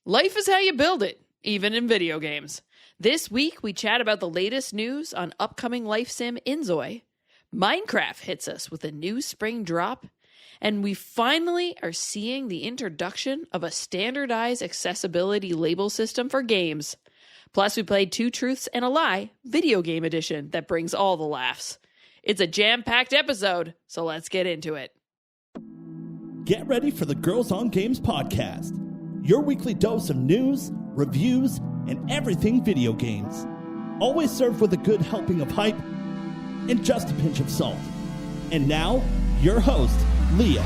Life is how you build it, even in video games. This week, we chat about the latest news on upcoming life sim inZOI. Minecraft hits us with a new spring drop. And we finally are seeing the introduction of a standardized accessibility label system for games. Plus, we played Two Truths and a Lie, video game edition, that brings all the laughs. It's a jam-packed episode, so let's get into it. Get ready for the Girls on Games podcast. Your weekly dose of news, reviews, and everything video games. Always served with a good helping of hype and just a pinch of salt. And now, your host, Leah.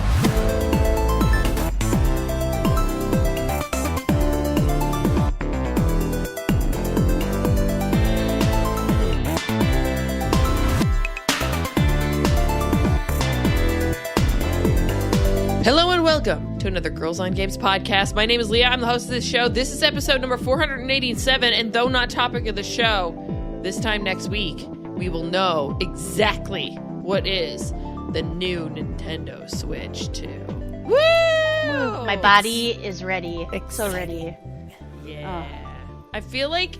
Hello and welcome to another Girls on Games podcast. My name is Leah. I'm the host of this show. This is episode number 487, and though not topic of the show, this time next week, we will know exactly what is the new Nintendo Switch 2. Woo! My body is ready. So ready. Yeah. I feel like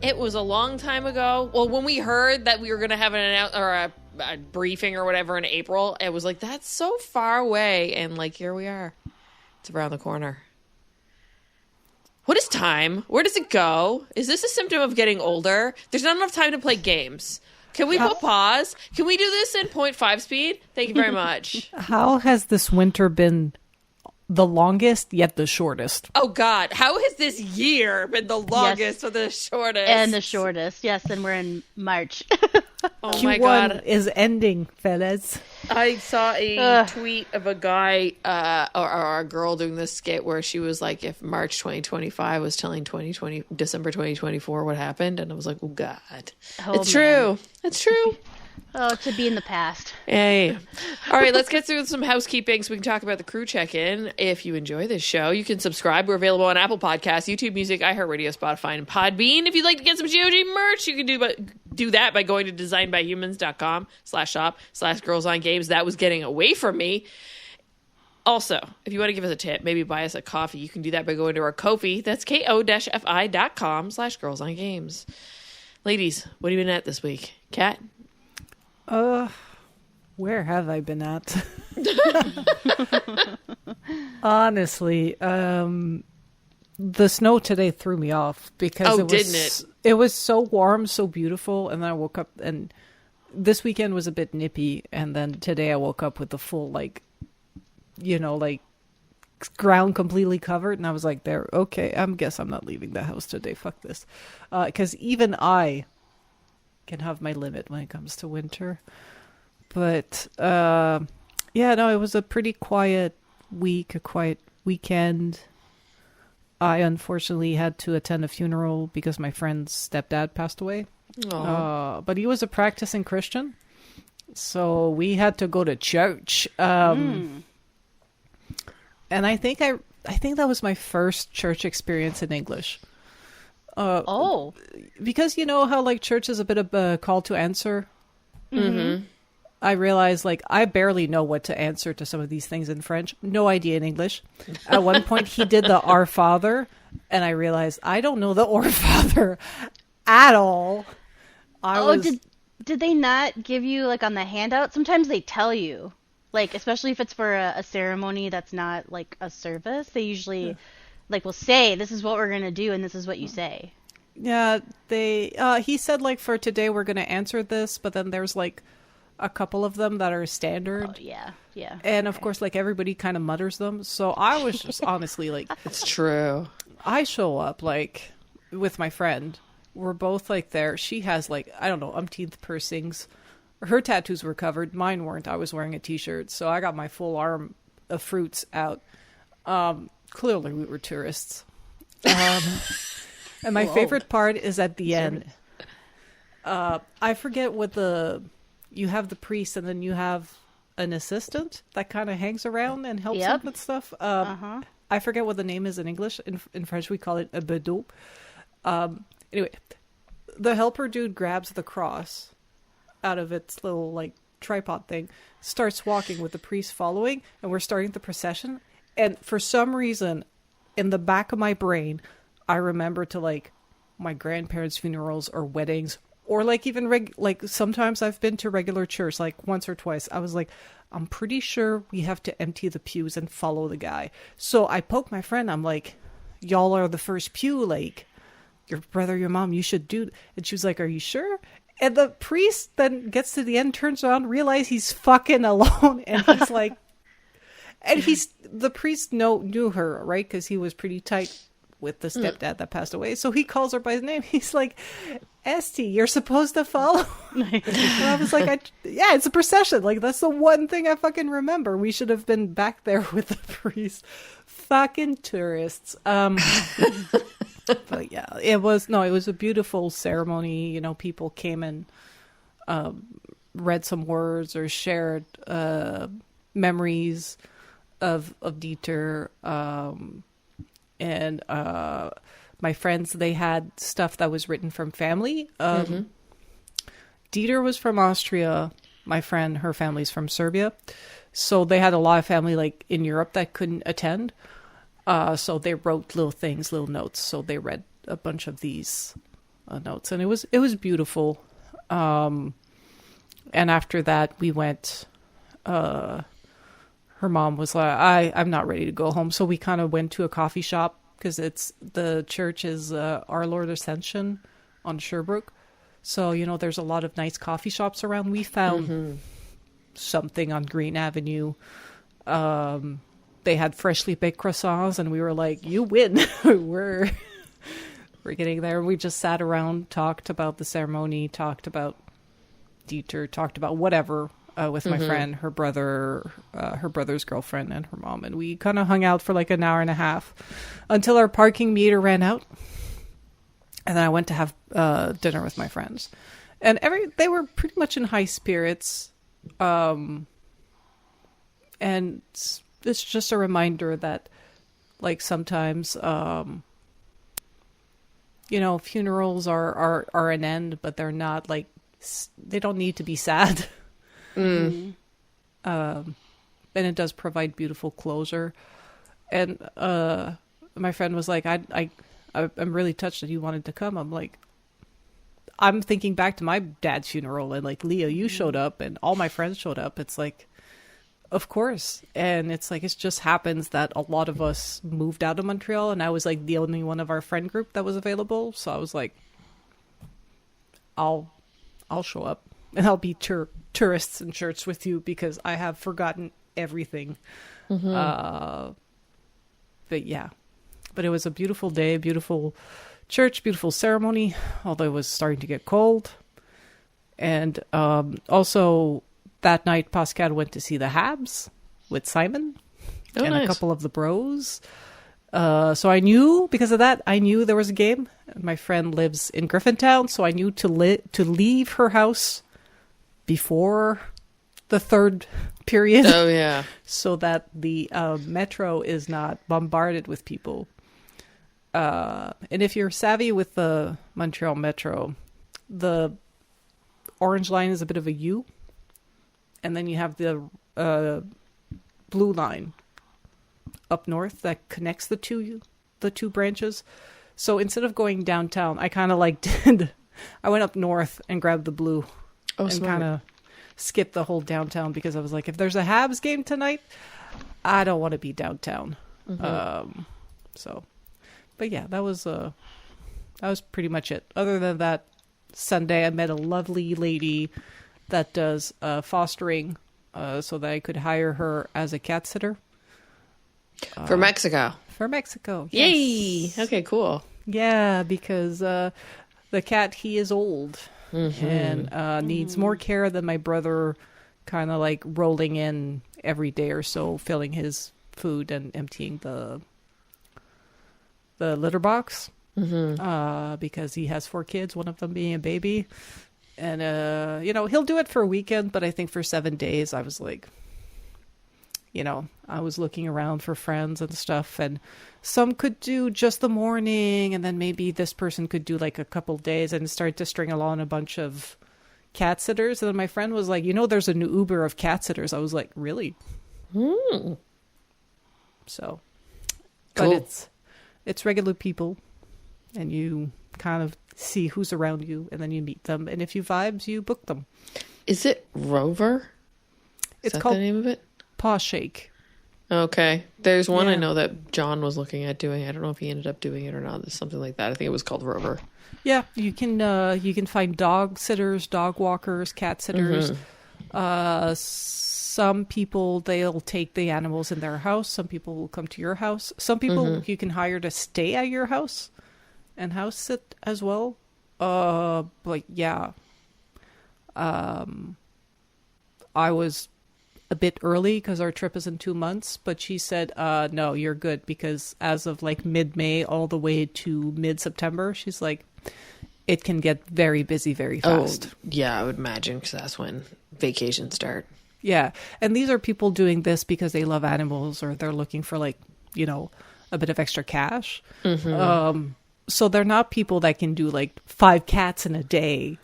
it was a long time ago. Well, when we heard that we were going to have a briefing or whatever in April, it was like, that's so far away. And like, here we are. It's around the corner. What is time? Where does it go? Is this a symptom of getting older? There's not enough time to play games. Can we put pause? Can we do this in 0.5 speed? Thank you very much. How has this winter been the longest, yet the shortest? Oh, God. How has this year been the longest or the shortest? And the shortest, yes. And we're in March. Oh, Q1 my God. is ending, fellas. I saw a tweet of a guy or a girl doing this skit where she was like, if March 2025 was telling December 2024 what happened. And I was like, oh, God. It's true. It's true. Oh, to be in the past. Hey. All right, let's get through some housekeeping so we can talk about the crew check-in. If you enjoy this show, you can subscribe. We're available on Apple Podcasts, YouTube Music, iHeartRadio, Spotify, and Podbean. If you'd like to get some GOG merch, you can do that by going to designbyhumans.com/shop/girlsongames. That was getting away from me. Also, if you want to give us a tip, maybe buy us a coffee, you can do that by going to our Ko-fi. That's ko-fi.com/girlsongames. Ladies, what have you been at this week? Kat? Where have I been at? Honestly, the snow today threw me off because it was so warm, so beautiful, and then I woke up and this weekend was a bit nippy, and then today I woke up with the full ground completely covered, and I was like, okay, I guess I'm not leaving the house today. Fuck this. Because even I can have my limit when it comes to winter. But it was a pretty quiet week, a quiet weekend. I unfortunately had to attend a funeral because my friend's stepdad passed away. But he was a practicing Christian, so we had to go to church. And I think that was my first church experience in English. Because you know how like church is a bit of a call to answer. Mm-hmm. I realized like I barely know what to answer to some of these things in French. No idea in English. At one point he did the Our Father, and I realized I don't know the Our Father at all. Did they not give you like on the handout? Sometimes they tell you, like especially if it's for a ceremony that's not like a service. They usually will say, this is what we're going to do, and this is what you say. Yeah, he said, like, for today we're going to answer this, but then there's, like, a couple of them that are standard. Oh, yeah. And, of course, like, everybody kind of mutters them. So I was just honestly, like... It's true. I show up, like, with my friend. We're both, like, there. She has, like, I don't know, umpteenth piercings. Her tattoos were covered. Mine weren't. I was wearing a t-shirt. So I got my full arm of fruits out. Clearly, we were tourists. And my favorite part is at the end. I forget what you have the priest and then you have an assistant that kind of hangs around and helps him with stuff. I forget what the name is in English. In French, we call it a bedeau. Anyway, the helper dude grabs the cross out of its little like tripod thing, starts walking with the priest following, and we're starting the procession. And for some reason, in the back of my brain, I remember to like my grandparents' funerals or weddings, or like even like sometimes I've been to regular church, like once or twice. I was like, I'm pretty sure we have to empty the pews and follow the guy. So I poked my friend. I'm like, y'all are the first pew. Like, your brother, your mom, you should do. And she was like, are you sure? And the priest then gets to the end, turns around, realizes he's fucking alone. And he's like, and the priest knew her, right? Because he was pretty tight with the stepdad that passed away. So he calls her by his name. He's like, Esty, you're supposed to follow. And I was like, yeah, it's a procession. Like, that's the one thing I fucking remember. We should have been back there with the priest. Fucking tourists. But yeah, it was a beautiful ceremony. You know, people came and read some words or shared memories of Dieter. And my friends, they had stuff that was written from family. Dieter was from Austria. My friend, her family's from Serbia. So they had a lot of family like in Europe that couldn't attend. So they wrote little things, little notes. So they read a bunch of these notes, and it was beautiful. And after that, we went. Her mom was like, I'm not ready to go home. So we kind of went to a coffee shop because the church is Our Lord Ascension on Sherbrooke. So, you know, there's a lot of nice coffee shops around. We found something on Green Avenue. They had freshly baked croissants, and we were like, you win. We're getting there. We just sat around, talked about the ceremony, talked about Dieter, talked about whatever with my friend, her brother's girlfriend, and her mom. And we kind of hung out for like an hour and a half until our parking meter ran out. And then I went to have dinner with my friends. And they were pretty much in high spirits. And it's just a reminder that, like, sometimes, you know, funerals are an end, but they're not, like, they don't need to be sad. And it does provide beautiful closure. And my friend was like, I'm really touched that you wanted to come. I'm like, I'm thinking back to my dad's funeral, and, like, Leah, you showed up, and all my friends showed up. It's like, of course. And it's like, it just happens that a lot of us moved out of Montreal, and I was like the only one of our friend group that was available. So I was like, I'll show up, and I'll be tourists in church with you because I have forgotten everything. But yeah, but it was a beautiful day, beautiful church, beautiful ceremony, although it was starting to get cold. And also, that night, Pascal went to see the Habs with Simon and nice. A couple of the bros. So I knew, because of that, I knew there was a game. My friend lives in Griffintown, so I knew to leave her house before the third period. Oh, yeah. So that the metro is not bombarded with people. And if you're savvy with the Montreal Metro, the orange line is a bit of a U. And then you have the blue line up north that connects the two branches. So instead of going downtown, I kind of like I went up north and grabbed the blue and kind of skipped the whole downtown, because I was like, if there's a Habs game tonight, I don't want to be downtown. So, but yeah, that was pretty much it. Other than that, Sunday I met a lovely lady that does fostering, so that I could hire her as a cat sitter. For Mexico. For Mexico. Yes. Yay! Okay, cool. Yeah, because the cat, he is old and needs more care than my brother, kind of like rolling in every day or so, filling his food and emptying the litter box. Because he has 4 kids, one of them being a baby. And, you know, he'll do it for a weekend, but I think for 7 days, I was like, you know, I was looking around for friends and stuff, and some could do just the morning, and then maybe this person could do like a couple days, and start to string along a bunch of cat sitters. And then my friend was like, you know, there's a new Uber of cat sitters. I was like, really? So, cool. But It's regular people, and you kind of see who's around you, and then you meet them. And if you vibes, you book them. Is it Rover? Is that called the name of it? Paw Shake. Okay. There's one I Yeah. know that John was looking at doing. I don't know if he ended up doing it or not. There's something like that. I think it was called Rover. Yeah, you can find dog sitters, dog walkers, cat sitters. Some people, they'll take the animals in their house. Some people will come to your house. Some people you can hire to stay at your house and house sit as well. But yeah, I was a bit early because our trip is in 2 months, but she said, no, you're good, because as of like mid-May all the way to mid-September, she's like, it can get very busy very fast. Oh, yeah, I would imagine, because that's when vacations start. Yeah. And these are people doing this because they love animals, or they're looking for like, you know, a bit of extra cash. So they're not people that can do like 5 cats in a day.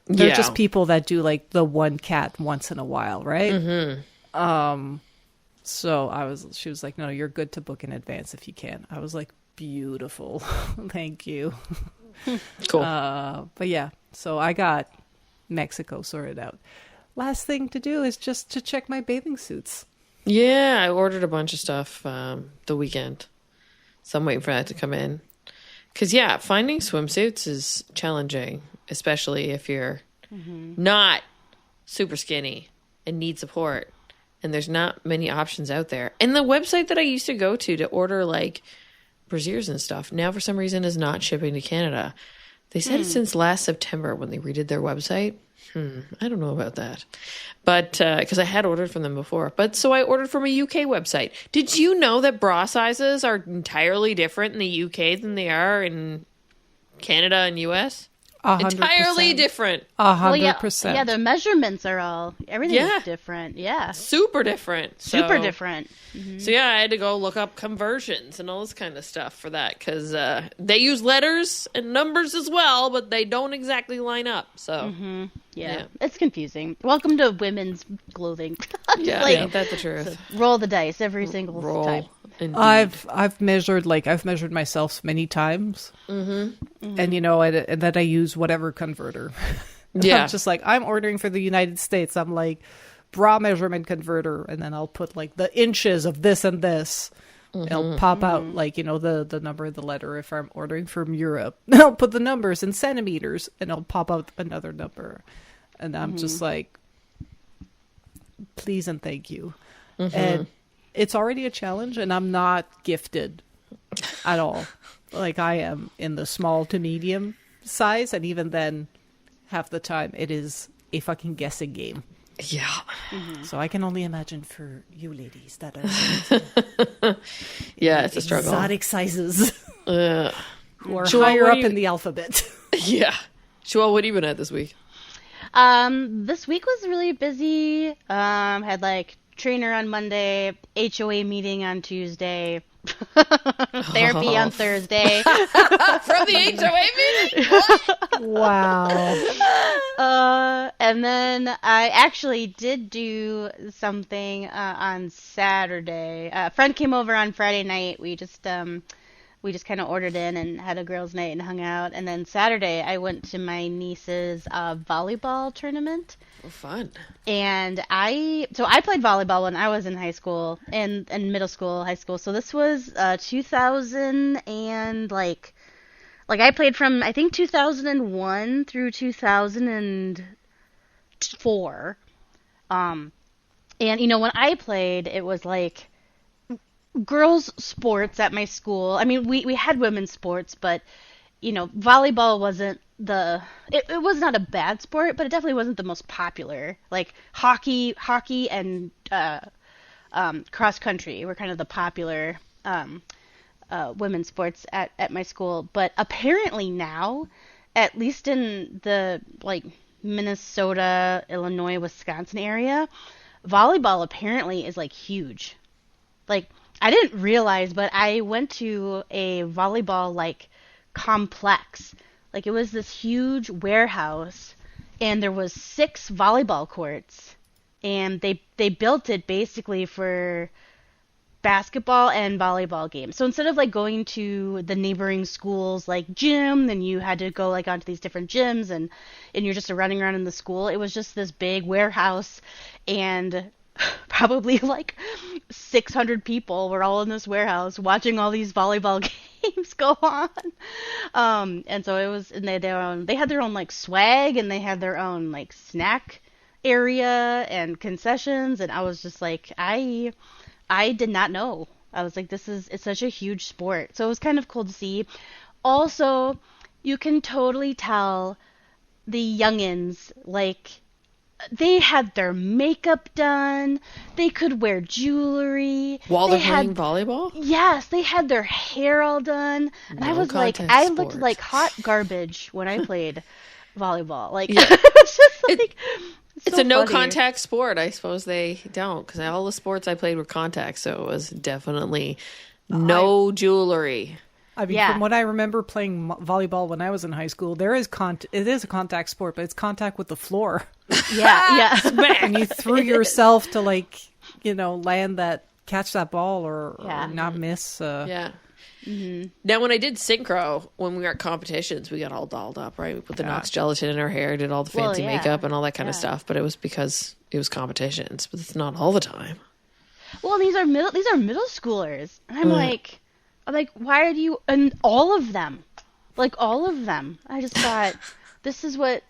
They're just people that do like the 1 cat once in a while, right? So she was like, no, you're good to book in advance if you can. I was like, beautiful. Thank you. Cool. But yeah, so I got Mexico sorted out. Last thing to do is just to check my bathing suits. Yeah, I ordered a bunch of stuff the weekend. So I'm waiting for that to come in. Because, yeah, finding swimsuits is challenging, especially if you're not super skinny and need support. And there's not many options out there. And the website that I used to go to order, like, brasiers and stuff, now for some reason is not shipping to Canada. They said since last September when they redid their website. I don't know about that. But, because I had ordered from them before. But, so I ordered from a UK website. Did you know that bra sizes are entirely different in the UK than they are in Canada and US? 100%. Entirely different. 100%. Yeah, the measurements are all, everything's different. Yeah. Super different. Super different. So, yeah, I had to go look up conversions and all this kind of stuff for that. Because they use letters and numbers as well, but they don't exactly line up. So, Yeah, it's confusing. Welcome to women's clothing. yeah, like, ain't that the truth? roll the dice every single time. Indeed. I've measured myself many times, and you know, and then I use whatever converter. Yeah, I'm just like, I'm ordering for the United States. I'm like, bra measurement converter, and then I'll put like the inches of this and this. It'll pop out like, you know, the number of the letter. If I'm ordering from Europe, I'll put the numbers in centimeters, and it'll pop out another number. And I'm just like, please and thank you. And it's already a challenge, and I'm not gifted at all. Like, I am in the small to medium size, and even then, half the time, it is a fucking guessing game. yeah. So I can only imagine for you ladies that are Yeah, it's a struggle. exotic sizes who are Joelle, higher what up do you- in the alphabet. Yeah. Joelle, what have you been at this week? This week was really busy. Had like trainer on Monday, HOA meeting on Tuesday, therapy on Thursday. From the HOA meeting? Wow. And then I actually did do something on Saturday. A friend came over on Friday night. We just kind of ordered in and had a girls' night and hung out. And then Saturday I went to my niece's volleyball tournament. Oh, fun. And I played volleyball when I was in high school and middle school, high school. So this was 2000 and like I played from I think 2001 through 2004. And you know, when I played, it was like girls sports at my school. I mean, we had women's sports, but you know, volleyball wasn't it was not a bad sport, but it definitely wasn't the most popular. Like hockey and cross country were kind of the popular women's sports at my school. But apparently now, at least in the like Minnesota, Illinois, Wisconsin area, volleyball apparently is like huge. Like, I didn't realize, but I went to a volleyball like complex. Like, it was this huge warehouse, and there was 6 volleyball courts, and they built it basically for basketball and volleyball games. So instead of like going to the neighboring schools like gym, then you had to go like onto these different gyms and you're just running around in the school. It was just this big warehouse, and probably like 600 people were all in this warehouse watching all these volleyball games go on. And so it was, and they had their own like swag, and they had their own like snack area and concessions, and I was just like, I did not know. I was like, it's such a huge sport. So it was kind of cool to see. Also, you can totally tell the youngins, like, they had their makeup done. They could wear jewelry. While they're playing volleyball? Yes, they had their hair all done. And I was like, I looked like hot garbage when I played volleyball. Like, yeah. It was just like... It's a no-contact sport. I suppose they don't, because all the sports I played were contact, so it was definitely no jewelry. I mean, from what I remember playing volleyball when I was in high school, it is a contact sport, but it's contact with the floor. Yeah. And you threw yourself to, like, catch that ball or not miss. Yeah. Mm-hmm. Now, when I did synchro, when we were at competitions, we got all dolled up, right? We put the Knox gelatin in our hair, did all the fancy makeup and all that kind of stuff. But it was because it was competitions, but it's not all the time. Well, these are middle schoolers, and I'm like, why are you? And all of them. I just thought, this is what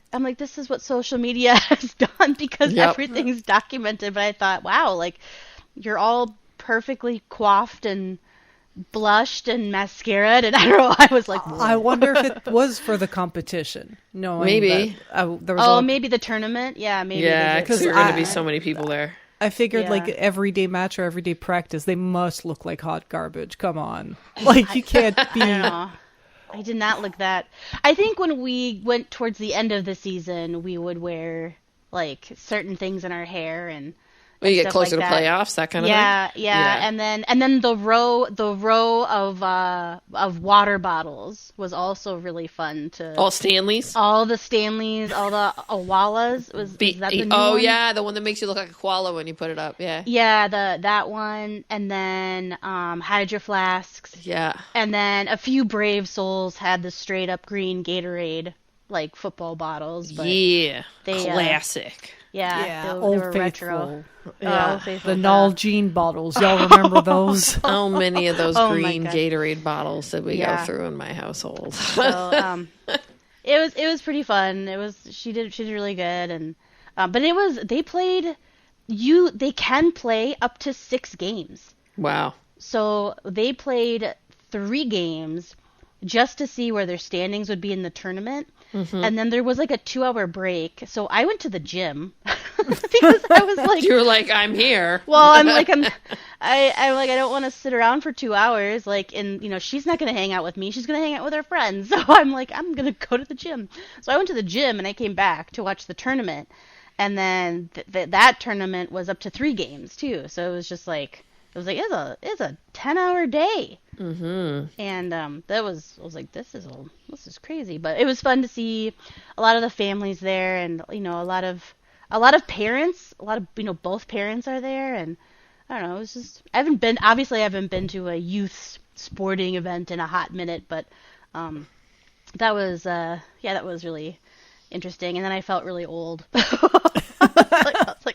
social media has done, because everything's documented. But I thought, wow, like, you're all perfectly coiffed and blushed and mascaraed, and I don't know, I was like, whoa. I wonder if it was for the competition. Maybe maybe the tournament. Maybe because there are going to be so many people there. I figured like everyday match or everyday practice, they must look like hot garbage. Come on, like, you can't be. I did not look that. I think when we went towards the end of the season, we would wear like certain things in our hair and. When you get closer to playoffs, that kind of thing. Yeah. And then the row of water bottles was also really fun to. All Stanleys, all the Awalas is that the new one? Yeah, the one that makes you look like a koala when you put it up. Yeah. Yeah, that one, and then Hydro Flasks. Yeah. And then a few brave souls had the straight up green Gatorade like football bottles. But they classic. They Old were retro. Yeah, the Nalgene bottles. Y'all remember those? How many of those green Gatorade bottles did we go through in my household? So, it was pretty fun. She did really good, and but they can play up to 6 games. Wow. So they played 3 games just to see where their standings would be in the tournament. Mm-hmm. And then there was like a 2-hour break. So I went to the gym because I was like, you were like, I'm here. Well, I'm like, I don't want to sit around for 2 hours. Like, and she's not going to hang out with me. She's going to hang out with her friends. So I'm like, I'm going to go to the gym. So I went to the gym and I came back to watch the tournament. And then that tournament was up to 3 games too. So it was just like, it's a 10-hour day. Mm-hmm. And I was like, this is crazy, but it was fun to see a lot of the families there, and a lot of parents, both parents are there, and I don't know, it was just I haven't been to a youth sporting event in a hot minute, but that was really interesting, and then I felt really old.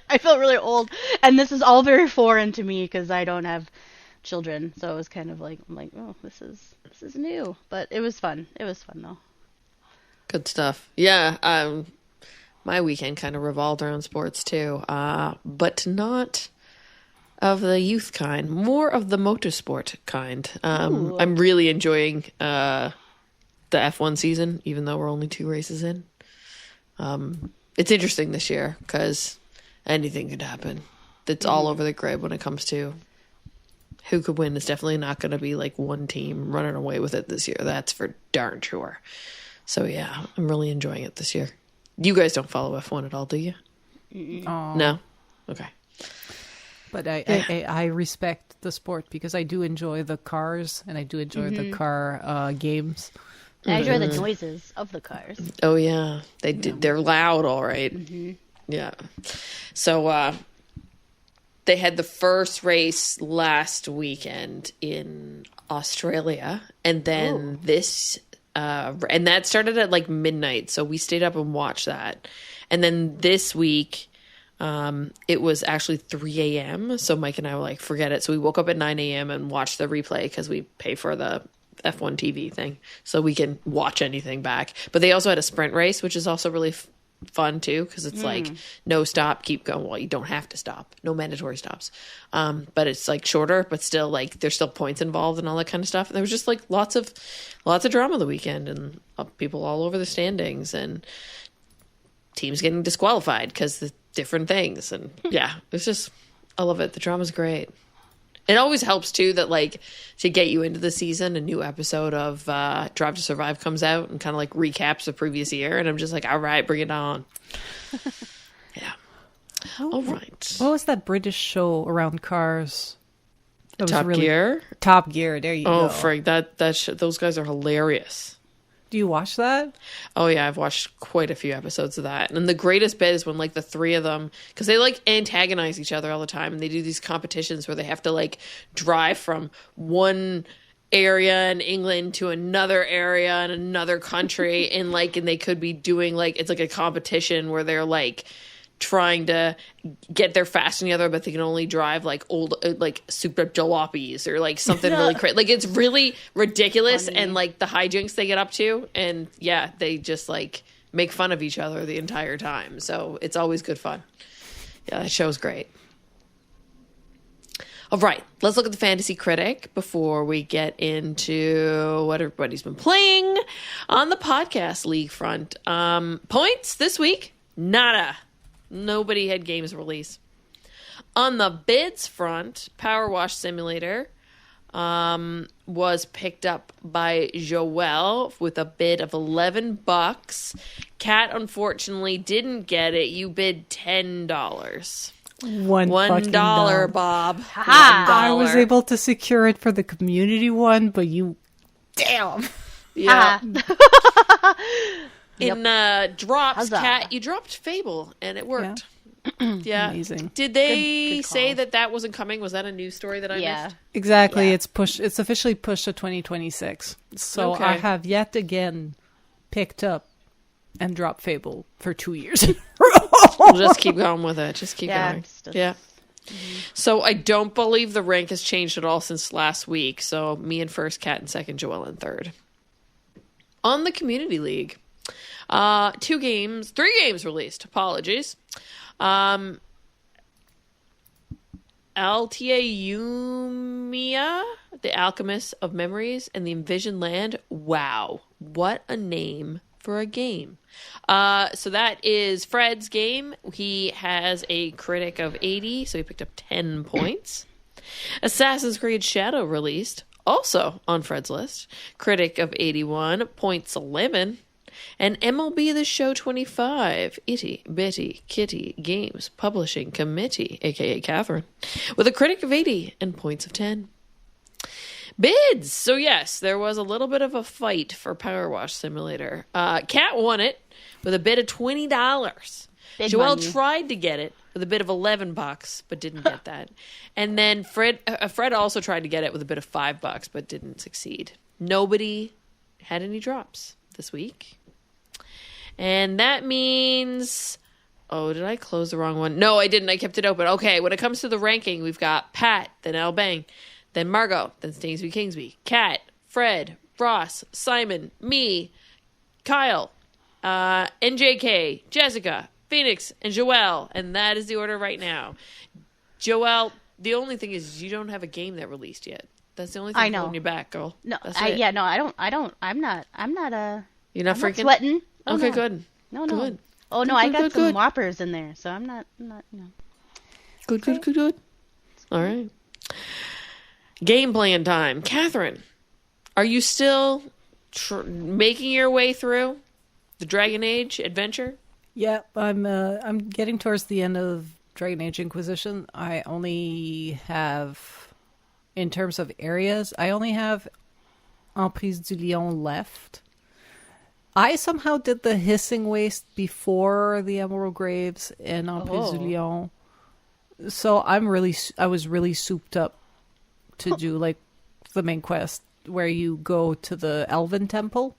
I felt really old, and this is all very foreign to me because I don't have children, so it was kind of like, I'm like, oh, this is new, but it was fun. It was fun though. Good stuff. Yeah, my weekend kind of revolved around sports too, but not of the youth kind, more of the motorsport kind. I'm really enjoying the F1 season, even though we're only 2 races in. It's interesting this year because anything could happen. It's all over the grid when it comes to who could win. It's definitely not going to be like one team running away with it this year. That's for darn sure. So yeah, I'm really enjoying it this year. You guys don't follow F1 at all, do you? No? Okay. But I respect the sport because I do enjoy the cars and I do enjoy the car games. I enjoy the noises of the cars. Oh yeah, they're loud, all right. Mm-hmm. Yeah. So they had the first race last weekend in Australia, and then and that started at like midnight, so we stayed up and watched that. And then this week, it was actually 3 a.m., so Mike and I were like, forget it. So we woke up at 9 a.m. and watched the replay because we pay for the F1 TV thing, so we can watch anything back. But they also had a sprint race, which is also really fun too, because it's like no stop, keep going. Well, you don't have to stop, no mandatory stops, but it's like shorter, but still like there's still points involved and all that kind of stuff. And there was just like lots of drama the weekend, and people all over the standings, and teams getting disqualified because the different things. And yeah, it's just, I love it. The drama's great. It always helps too that like to get you into the season, a new episode of Drive to Survive comes out and kind of like recaps the previous year, and I'm just like, all right, bring it on. Yeah. All right. What was that British show around cars? Top Gear. Top Gear. There you go. Oh, Frank, those guys are hilarious. Do you watch that? Oh yeah, I've watched quite a few episodes of that. And the greatest bit is when like the three of them, because they like antagonize each other all the time, and they do these competitions where they have to like drive from one area in England to another area in another country, and they could be doing like, it's like a competition where they're like trying to get there fast together, but they can only drive like old like super jalopies or like something really crazy. Like it's really ridiculous. Funny. And like the hijinks they get up to, and yeah, they just like make fun of each other the entire time. So it's always good fun. Yeah, that show's great. All right, let's look at the Fantasy Critic before we get into what everybody's been playing on the podcast league front. Points this week, nada. Nobody had games released. On the bids front, Power Wash Simulator was picked up by Joelle with a bid of $11. Kat unfortunately didn't get it. You bid $10. $1, Bob. $1. I was able to secure it for the community one, but you, damn. Yeah. In drops, Kat, you dropped Fable, and it worked. Yeah. Amazing. Did they say that wasn't coming? Was that a news story that I missed? Exactly. Yeah. It's officially pushed to 2026. So okay. I have yet again picked up and dropped Fable for 2 years. We'll just keep going with it. Just keep going. Yeah. Mm-hmm. So I don't believe the rank has changed at all since last week. So me in first, Kat in second, Joelle in third. On the Community League, 3 games released. Apologies. Altia Yumia, The Alchemist of Memories, and The Envisioned Land. Wow. What a name for a game. So that is Fred's game. He has a critic of 80, so he picked up 10 points. Assassin's Creed Shadow released, also on Fred's list. Critic of 81, points 11. And MLB The Show 25, Itty Bitty Kitty Games Publishing Committee, a.k.a. Catherine, with a critic of 80 and points of 10. Bids. So yes, there was a little bit of a fight for Power Wash Simulator. Kat won it with a bid of $20. Joelle tried to get it with a bid of $11, but didn't get that. And then Fred also tried to get it with a bid of $5, but didn't succeed. Nobody had any drops this week. And that means... Oh, did I close the wrong one? No, I didn't. I kept it open. Okay, when it comes to the ranking, we've got Pat, then Al Bang, then Margot, then Stainsby Kingsby, Kat, Fred, Ross, Simon, me, Kyle, NJK, Jessica, Phoenix, and Joelle. And that is the order right now. Joelle, the only thing is you don't have a game that released yet. That's the only thing holding you back, girl. No, I'm not You're not freaking sweating. Oh, okay, no. good. No. Good. Oh no, I got some whoppers in there, so I'm not. Good. All right. Game plan time, Catherine. Are you still making your way through the Dragon Age adventure? Yeah, I'm getting towards the end of Dragon Age Inquisition. I only have, in terms of areas, I only have Emprise du Lion left. I somehow did the Hissing Waste before the Emerald Graves in Emprise du Lion. So I was really souped up to do like the main quest where you go to the Elven Temple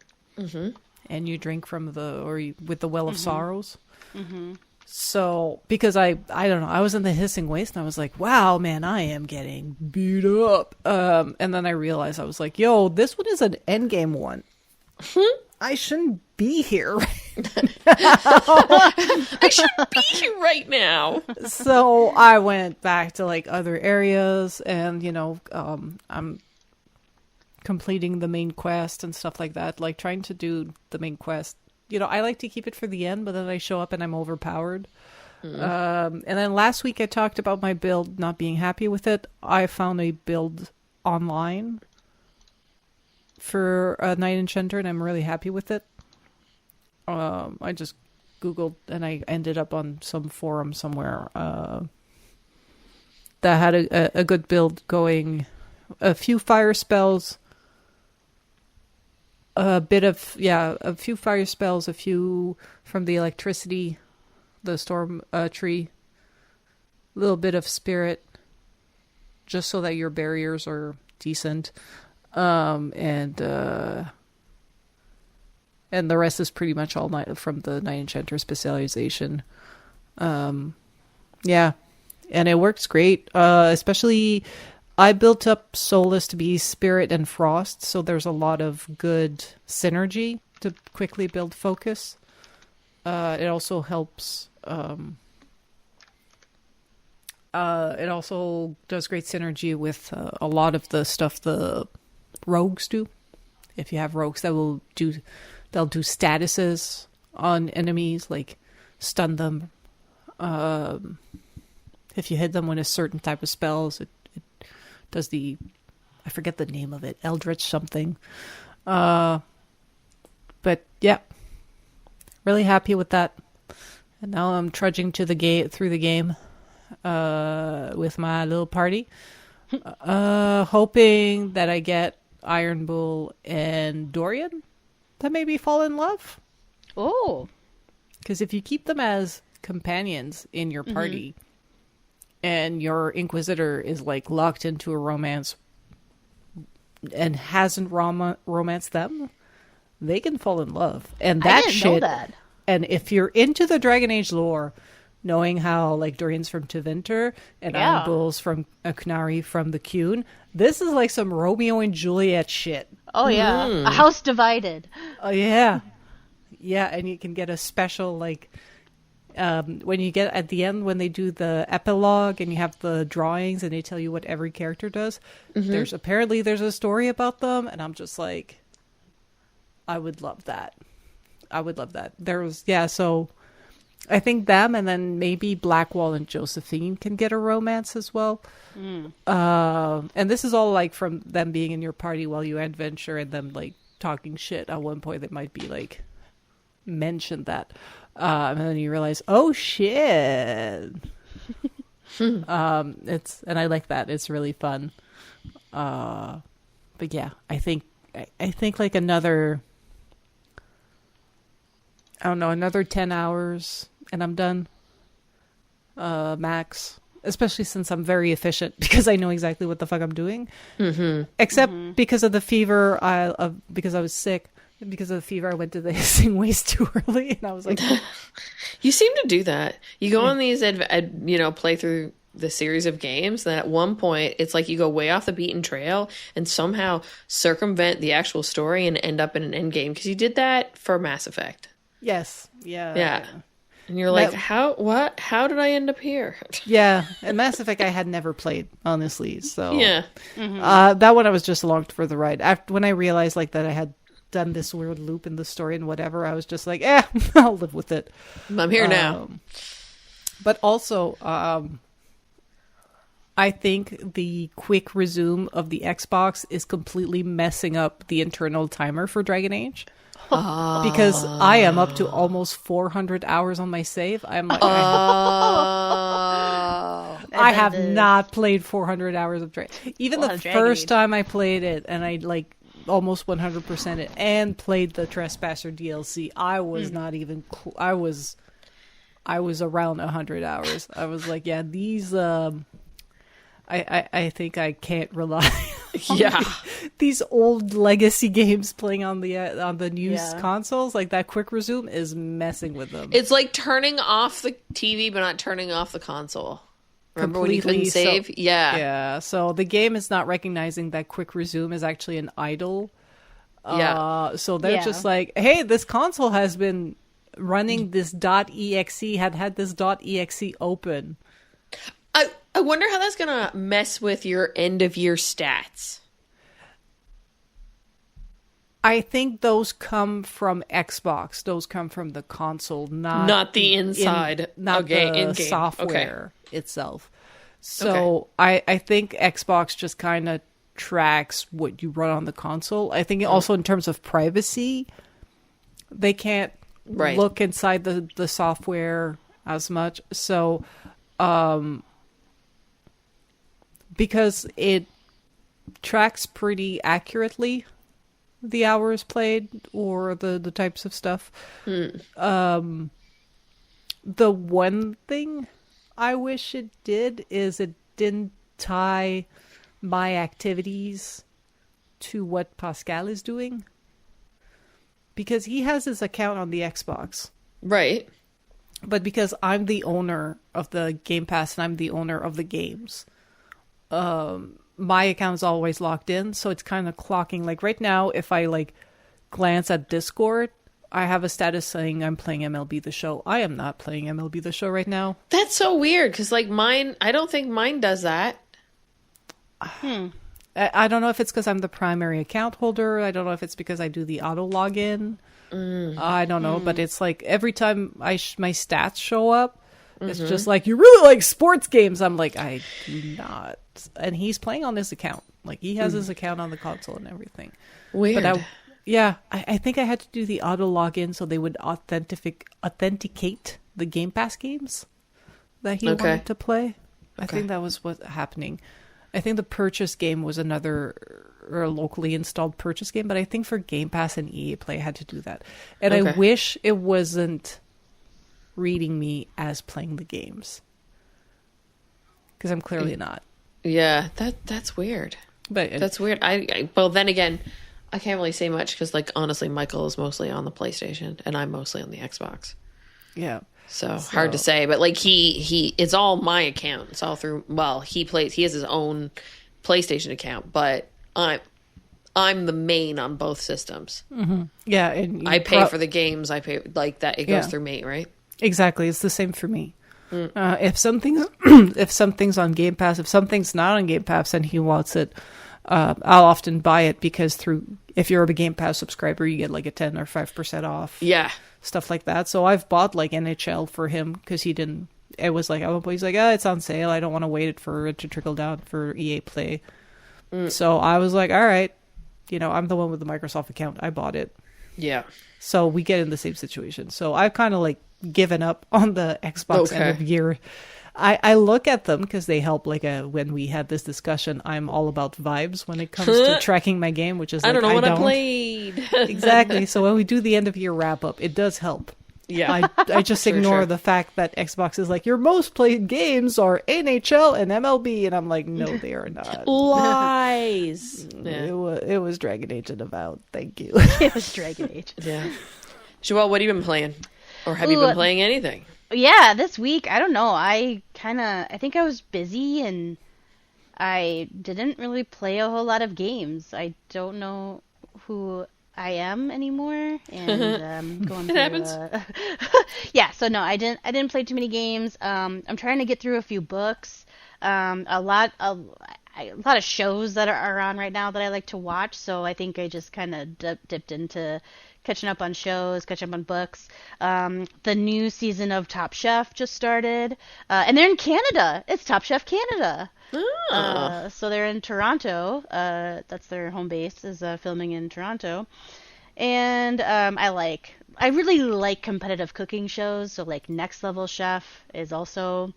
and you drink from with the Well of Sorrows. Mm-hmm. So because I don't know, I was in the Hissing Waste and I was like, wow, man, I am getting beat up. And then I realized I was like, yo, this one is an endgame one. I shouldn't be here. I shouldn't be here right now. So I went back to like other areas and, I'm completing the main quest and stuff like that. Like trying to do the main quest. I like to keep it for the end, but then I show up and I'm overpowered. And then last week I talked about my build not being happy with it. I found a build online for a Knight Enchanter, and I'm really happy with it. I just Googled, and I ended up on some forum somewhere that had a good build going. A few fire spells, a few fire spells, a few from the electricity, the storm tree, a little bit of spirit, just so that your barriers are decent. And the rest is pretty much all night from the Knight Enchanter specialization. Yeah, and it works great. Especially, I built up Solus to be Spirit and Frost, so there's a lot of good synergy to quickly build focus. It also helps. It also does great synergy with a lot of the stuff the rogues do. If you have rogues they'll do statuses on enemies, like stun them. If you hit them with a certain type of spells, it does I forget the name of it, Eldritch something. But yeah, really happy with that. And now I'm trudging through the game with my little party, hoping that I get Iron Bull and Dorian to maybe fall in love. Oh. Because if you keep them as companions in your party and your Inquisitor is like locked into a romance and hasn't romanced them, they can fall in love. And that I didn't know that. And if you're into the Dragon Age lore, knowing how like Dorian's from Tevinter and Iron Bull's from Aknari from the Cune, this is like some Romeo and Juliet shit. Oh yeah, a house divided. Oh yeah, yeah, and you can get a special like when you get at the end when they do the epilogue and you have the drawings and they tell you what every character does. There's a story about them, and I'm just like, I would love that. So I think them, and then maybe Blackwall and Josephine can get a romance as well. And this is all like from them being in your party while you adventure and them like talking shit. At one point, they might be like mentioned that, and then you realize, oh shit. And I like that. It's really fun. But yeah, I think like another 10 hours and I'm done. Max. Especially since I'm very efficient because I know exactly what the fuck I'm doing. Except because of the fever, because I was sick. Because of the fever, I went to the Hissing Waste too early, and I was like, You seem to do that. You go on these, play through the series of games, and at one point, it's like you go way off the beaten trail and somehow circumvent the actual story and end up in an end game. Because you did that for Mass Effect. Yes. Yeah. Yeah. And you're like, how did I end up here? Yeah. And Mass Effect I had never played, honestly. So yeah. That one I was just along for the ride. When I realized like that I had done this weird loop in the story and whatever, I was just like, I'll live with it. I'm here now. But also, I think the quick resume of the Xbox is completely messing up the internal timer for Dragon Age. Because I am up to almost 400 hours on my save. I'm like, I have not played 400 hours of Dragon. Even the first time I played it, and I like almost 100% it, and played the Trespasser DLC, I was not even. I I was around 100 hours. I was like, yeah, these I think I can't rely on these old legacy games playing on the new consoles. Like that quick resume is messing with them. It's like turning off the TV but not turning off the console. Remember when you couldn't save? Yeah. So the game is not recognizing that quick resume is actually an idle. So they're just like, hey, this console has been running this .exe, had this .exe open. I wonder how that's going to mess with your end of year stats. I think those come from Xbox. Those come from the console, not the inside. Not the in-game software itself. So I think Xbox just kind of tracks what you run on the console. I think also in terms of privacy, they can't look inside the software as much. So because it tracks pretty accurately the hours played or the types of stuff. The one thing I wish it did is it didn't tie my activities to what Pascal is doing. Because he has his account on the Xbox. Right. But because I'm the owner of the Game Pass and I'm the owner of the games, my account is always logged in, so it's kind of clocking. Like right now, if I like glance at Discord, I have a status saying I'm playing MLB The Show. I am not playing MLB The Show right now. That's so weird, because like mine, I don't think mine does that. I don't know if it's because I'm the primary account holder. I don't know if it's because I do the auto login. I don't know, but it's like every time my stats show up, it's just like, you really like sports games. I'm like, I do not. And he's playing on this account. Like, he has his account on the console and everything. Weird. But I think I had to do the auto login so they would authenticate the Game Pass games that he wanted to play. I think that was what's happening. I think the purchase game was another locally installed purchase game, but I think for Game Pass and EA Play I had to do that. And I wish it wasn't reading me as playing the games, because I'm clearly not. Yeah, that's weird. But that's weird. Well, then again, I can't really say much because, like, honestly, Michael is mostly on the PlayStation and I'm mostly on the Xbox. Yeah. So hard to say, but like it's all my account. It's all through. Well, he has his own PlayStation account, but I'm the main on both systems. Mm-hmm. Yeah, and I pay for the games. I pay like that. It goes through me, right? Exactly. It's the same for me. If something's on Game Pass, if something's not on Game Pass and he wants it, I'll often buy it because if you're a Game Pass subscriber, you get like a 10 or 5% off. Yeah. Stuff like that. So I've bought like NHL for him because he's like, it's on sale. I don't want to wait for it to trickle down for EA Play. So I was like, all right, I'm the one with the Microsoft account. I bought it. Yeah. So we get in the same situation. So I've kind of like given up on the Xbox end of year. I look at them because they help. Like when we had this discussion, I'm all about vibes when it comes to tracking my game, which is like, I don't know what I played. Exactly. So when we do the end of year wrap up, it does help. Yeah. I just ignore the fact that Xbox is like, your most played games are NHL and MLB, and I'm like, no, they are not. Lies. It was Dragon Age and Avowed. Thank you. It was Dragon Age. Yeah. Joelle, what have you been playing? Or have you been playing anything? Yeah, this week, I don't know. I think I was busy and I didn't really play a whole lot of games. I don't know who I am anymore, and going through. It happens. Yeah, so no, I didn't play too many games. I'm trying to get through a few books. A lot of shows that are on right now that I like to watch. So I think I just kind of dipped into catching up on shows, catching up on books. The new season of Top Chef just started, and they're in Canada. It's Top Chef Canada. Oh. So they're in Toronto. That's their home base, is filming in Toronto. And I really like competitive cooking shows. So like Next Level Chef is also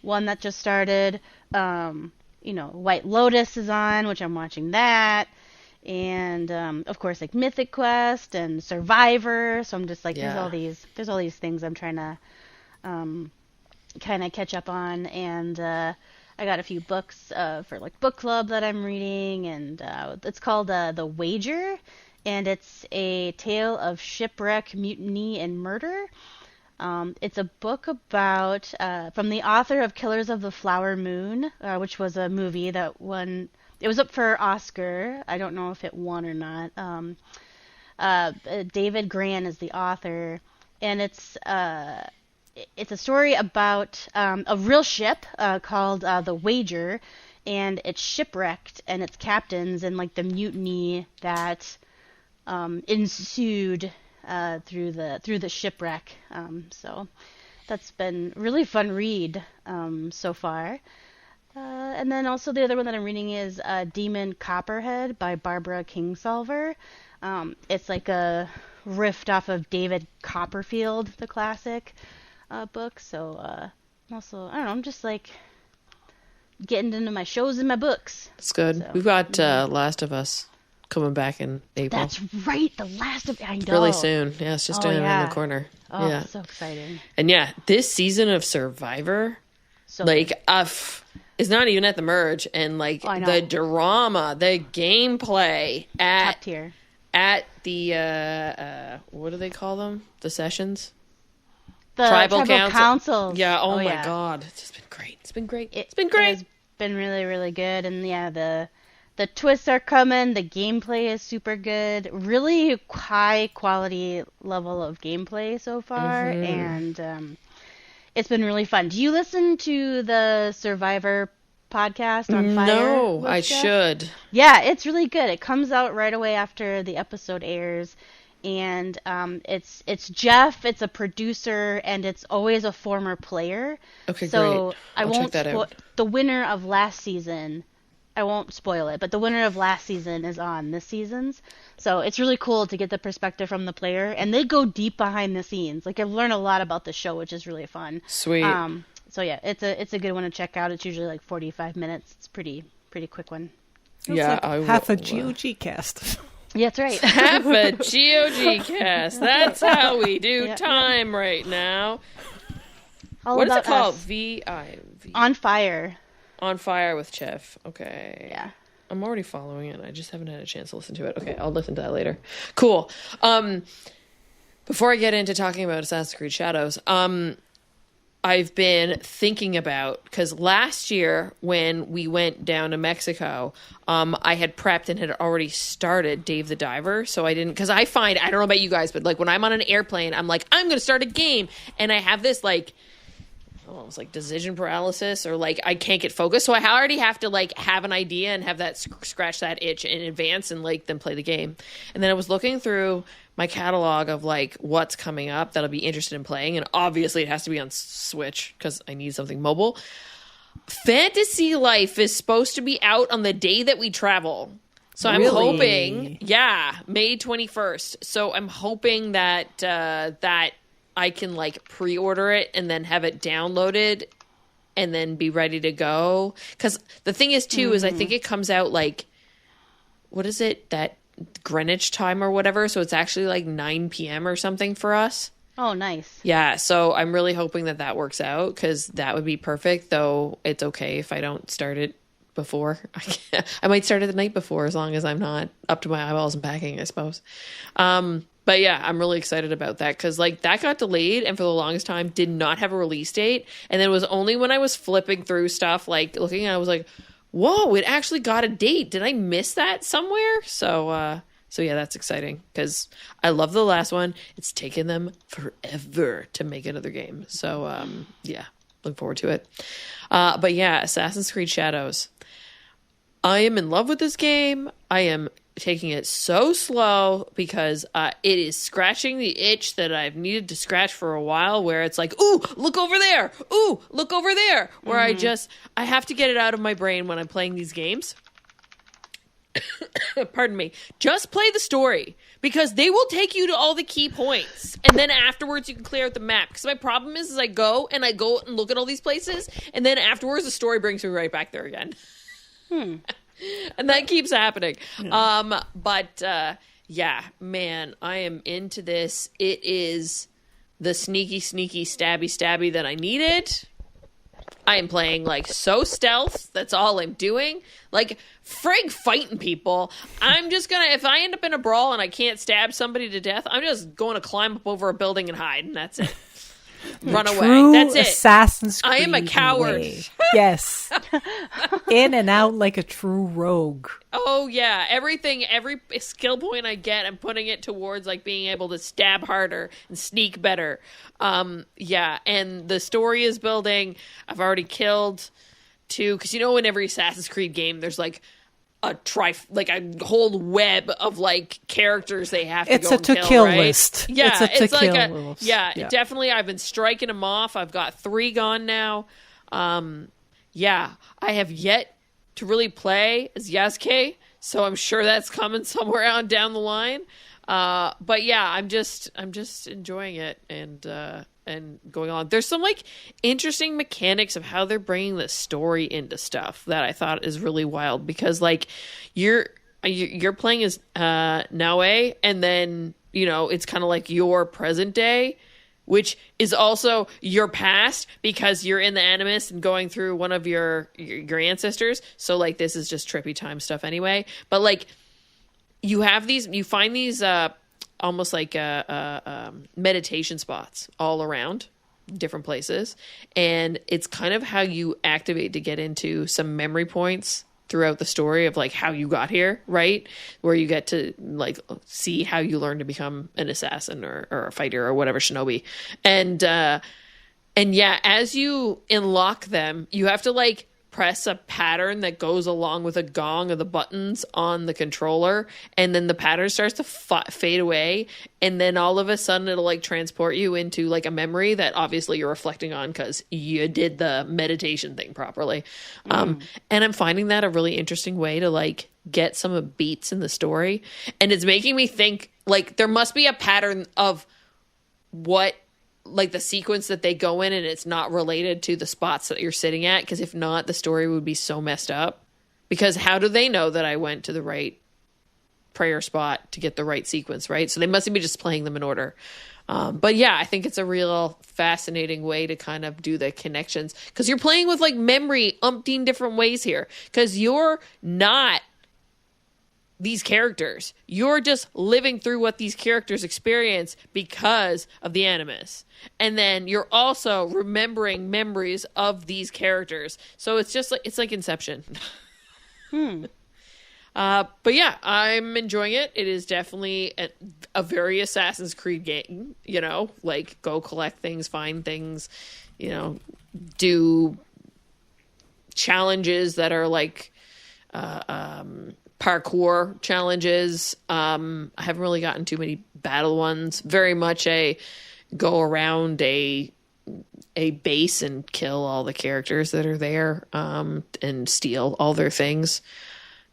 one that just started. White Lotus is on, which I'm watching that. And of course, like Mythic Quest and Survivor. So I'm just like, there's all these things I'm trying to kind of catch up on, and I got a few books for like book club that I'm reading, and it's called The Wager, and it's a tale of shipwreck, mutiny, and murder. It's a book about from the author of Killers of the Flower Moon, which was a movie that won. It was up for Oscar. I don't know if it won or not. David Gran is the author, and it's a story about a real ship called the Wager, and it's shipwrecked, and its captains, and like the mutiny that ensued through the shipwreck. So that's been a really fun read so far. And then also the other one that I'm reading is Demon Copperhead by Barbara Kingsolver. It's like a riff off of David Copperfield, the classic book. So also, I don't know, I'm just like getting into my shows and my books. It's good. So, we've got Last of Us coming back in April. That's right, The Last of I know. Really soon. Yeah, it's just around the corner. Oh, yeah. So exciting. And yeah, this season of Survivor, so like, is not even at the merge, and like the drama, the gameplay at top tier. At the what do they call them? The sessions? The tribal councils. Yeah, oh my god. It's just been great. It's been great. It's been great. It's been really, really good. And yeah, the twists are coming. The gameplay is super good. Really high quality level of gameplay so far. Mm-hmm. And it's been really fun. Do you listen to the Survivor podcast on Fire? No, I should. Yeah, it's really good. It comes out right away after the episode airs. And it's Jeff, it's a producer, and it's always a former player. Okay, so great. I'll check that out. The winner of last season, I won't spoil it, but the winner of last season is on this season's. So it's really cool to get the perspective from the player, and they go deep behind the scenes. Like, I've learned a lot about the show, which is really fun. Sweet. So yeah, it's a good one to check out. It's usually like 45 minutes. It's pretty quick one. Yeah, like half a GoGcast. Yeah, that's right. Half a GoGcast. That's how we do time right now. What is it called? V-I-V. On Fire. On Fire with Jeff. Okay. Yeah. I'm already following it. I just haven't had a chance to listen to it. Okay, I'll listen to that later. Cool. Before I get into talking about Assassin's Creed Shadows, I've been thinking about, because last year when we went down to Mexico, I had prepped and had already started Dave the Diver. So I didn't, because I don't know about you guys, but like when I'm on an airplane, I'm like, I'm going to start a game. And I have this like, almost like decision paralysis, or like I can't get focused. So I already have to like have an idea and have that scratch that itch in advance and like then play the game. And then I was looking through my catalog of like what's coming up that I'll be interested in playing, and obviously it has to be on Switch because I need something mobile. Fantasy Life is supposed to be out on the day that we travel, so I'm hoping, May 21st. So I'm hoping that that I can like pre-order it and then have it downloaded and then be ready to go. Because the thing is too is I think it comes out like, what is it, that Greenwich time or whatever, so it's actually like 9 p.m. or something for us. Oh, nice. Yeah, so I'm really hoping that works out, because that would be perfect, though it's okay if I don't start it before. I might start it the night before, as long as I'm not up to my eyeballs in packing, I suppose. But yeah, I'm really excited about that, because like that got delayed and for the longest time did not have a release date, and then it was only when I was flipping through stuff, like looking at it, I was like, whoa, it actually got a date. Did I miss that somewhere? So yeah, that's exciting, because I love the last one. It's taken them forever to make another game. So yeah, look forward to it. But yeah, Assassin's Creed Shadows. I am in love with this game. I am taking it so slow because it is scratching the itch that I've needed to scratch for a while, where it's like, ooh, look over there. Ooh, look over there. Where I have to get it out of my brain when I'm playing these games. Pardon me. Just play the story, because they will take you to all the key points, and then afterwards you can clear out the map. Because my problem is I go and look at all these places, and then afterwards the story brings me right back there again. And that keeps happening. Yeah. Yeah, man, I am into this. It is the sneaky stabby that I needed. I am playing like so stealth. That's all I'm doing. Like frig fighting people. I'm just gonna, if I end up in a brawl and I can't stab somebody to death, I'm just going to climb up over a building and hide, and that's it. Run away. That's it. Assassin's Creed I am a coward. Yes. In and out like a true rogue. Oh yeah, every skill point I get, I'm putting it towards like being able to stab harder and sneak better. Yeah, and the story is building. I've already killed 2, because in every Assassin's Creed game, there's like a whole web of like characters they have to it's go a and to kill, list. Right? Yeah, it's like list. Yeah, definitely. I've been striking them off. I've got 3 gone now. Yeah, I have yet to really play as Yasuke, so I'm sure that's coming somewhere on down the line. But yeah, I'm just enjoying it and going on. There's some like interesting mechanics of how they're bringing the story into stuff that I thought is really wild, because like you're playing as Naoe, and then it's kind of like your present day, which is also your past because you're in the Animus and going through one of your ancestors. So like this is just trippy time stuff anyway. But like you find these almost like meditation spots all around different places, and it's kind of how you activate to get into some memory points throughout the story of like how you got here, right? Where you get to like see how you learn to become an assassin or a fighter or whatever, shinobi. And yeah, as you unlock them, you have to like press a pattern that goes along with a gong of the buttons on the controller, and then the pattern starts to fade away, and then all of a sudden it'll like transport you into like a memory that obviously you're reflecting on because you did the meditation thing properly. And I'm finding that a really interesting way to like get some beats in the story, and it's making me think like there must be a pattern of what like the sequence that they go in, and it's not related to the spots that you're sitting at, because if not, the story would be so messed up. Because how do they know that I went to the right prayer spot to get the right sequence, right? So they must be just playing them in order. But yeah, I think it's a real fascinating way to kind of do the connections, because you're playing with like memory umpteen different ways here, because you're not these characters. You're just living through what these characters experience because of the Animus. And then you're also remembering memories of these characters. So it's just like, it's like Inception. But yeah, I'm enjoying it. It is definitely a very Assassin's Creed game, like go collect things, find things, do challenges that are like, parkour challenges. I haven't really gotten too many battle ones. Very much a go around a base and kill all the characters that are there, and steal all their things.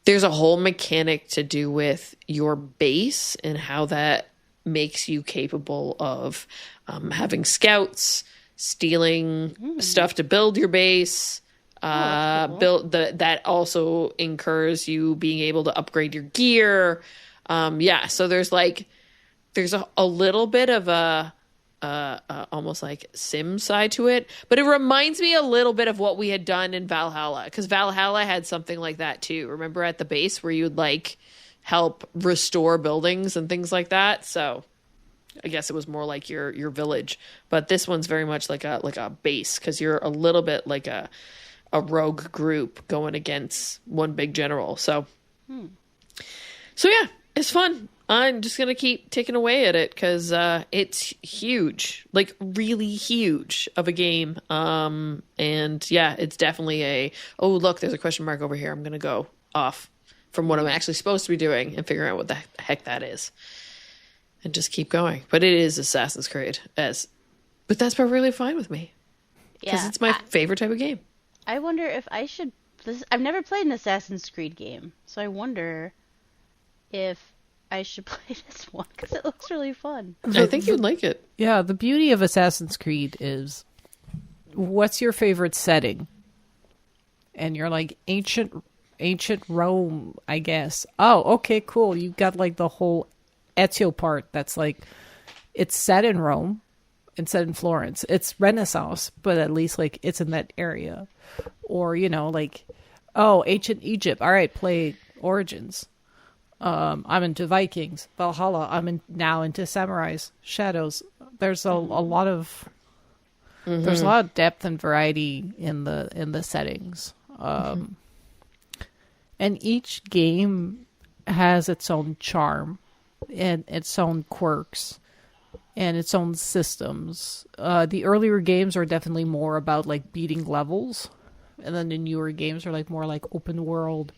There's a whole mechanic to do with your base and how that makes you capable of having scouts, stealing stuff to build your base. Cool. That also incurs you being able to upgrade your gear. So there's a little bit of a almost like sim side to it, but it reminds me a little bit of what we had done in Valhalla, because Valhalla had something like that too. Remember at the base where you'd like help restore buildings and things like that. So I guess it was more like your village, but this one's very much like a base, because you're a little bit like a rogue group going against one big general. So yeah, it's fun. I'm just going to keep ticking away at it because it's huge, like really huge of a game. And yeah, it's definitely oh, look, there's a question mark over here. I'm going to go off from what I'm actually supposed to be doing and figure out what the heck that is and just keep going. But it is Assassin's Creed, but that's perfectly fine with me because it's my favorite type of game. I wonder if I should... I've never played an Assassin's Creed game, so I wonder if I should play this one, because it looks really fun. I think you'd like it. Yeah, the beauty of Assassin's Creed is, what's your favorite setting? And you're like, ancient Rome, I guess. Oh, okay, cool. You've got like the whole Ezio part that's like, it's set in Rome. instead in Florence. It's Renaissance, but at least like it's in that area. Or, you know, like, oh, ancient Egypt. All right, play Origins. I'm into Vikings. Valhalla. I'm now into Samurais. Shadows. There's a lot of there's a lot of depth and variety in the settings. And each game has its own charm and its own quirks and its own systems. The earlier games are definitely more about like beating levels, and then the newer games are like more like open world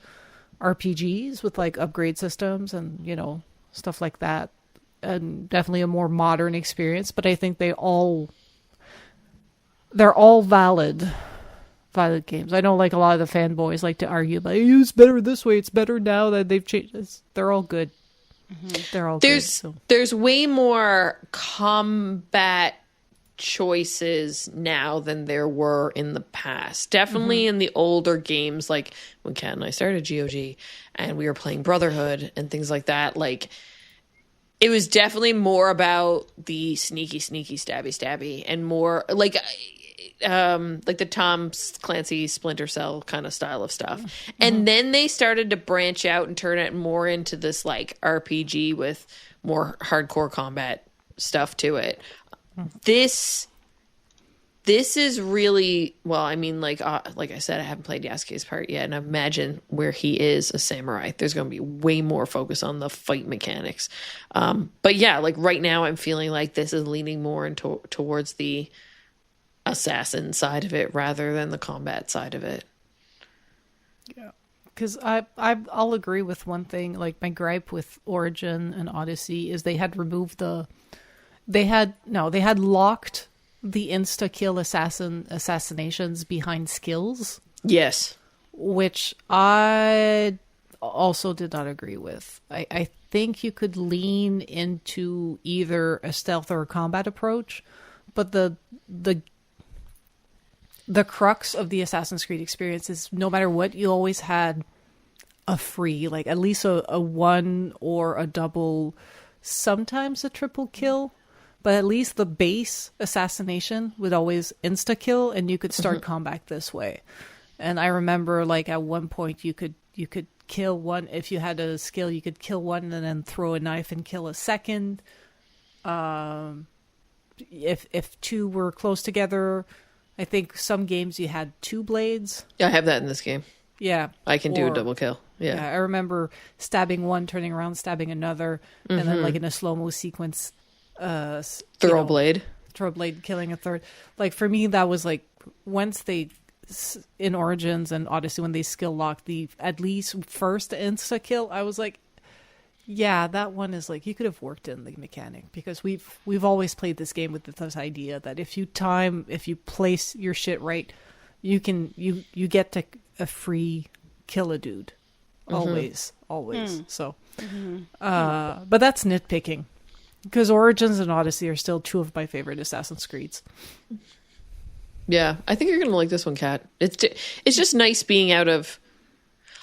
RPGs with like upgrade systems and, you know, stuff like that. And definitely a more modern experience, but I think they're all valid games. I know like a lot of the fanboys like to argue like it's better this way, it's better now that they've changed this. They're all good. They're all good. There's way more combat choices now than there were in the past. Definitely in the older games, like when Kat and I started GOG and we were playing Brotherhood and things like that, like it was definitely more about the sneaky stabby and more like the Tom Clancy Splinter Cell kind of style of stuff. And then they started to branch out and turn it more into this like RPG with more hardcore combat stuff to it. This is really, well, I mean, like I said, I haven't played Yasuke's part yet, and I imagine where he is a samurai, there's going to be way more focus on the fight mechanics. But yeah, like right now I'm feeling like this is leaning more towards the assassin side of it rather than the combat side of it. Yeah. Because I'll agree with one thing. Like my gripe with Origin and Odyssey is they had locked the insta-kill assassinations behind skills. Yes. Which I also did not agree with. I think you could lean into either a stealth or a combat approach, but the crux of the Assassin's Creed experience is no matter what, you always had a free, like at least a one or a double, sometimes a triple kill. But at least the base assassination would always insta-kill, and you could start combat this way. And I remember, like, at one point you could kill one. If you had a skill, you could kill one and then throw a knife and kill a second. If two were close together, I think some games you had two blades. Yeah, I have that in this game. Yeah. I can do a double kill. Yeah. I remember stabbing one, turning around, stabbing another, and then, like, in a slow-mo sequence... throw a blade, killing a third. Like for me, that was like once they in Origins and Odyssey when they skill locked the at least first insta kill, I was like, yeah, that one is like you could have worked in the mechanic because we've always played this game with this idea that if you place your shit right, you get to a free kill a dude, always. So, but that's nitpicking. Because Origins and Odyssey are still two of my favorite Assassin's Creeds. Yeah, I think you're going to like this one, Kat. It's just nice being out of...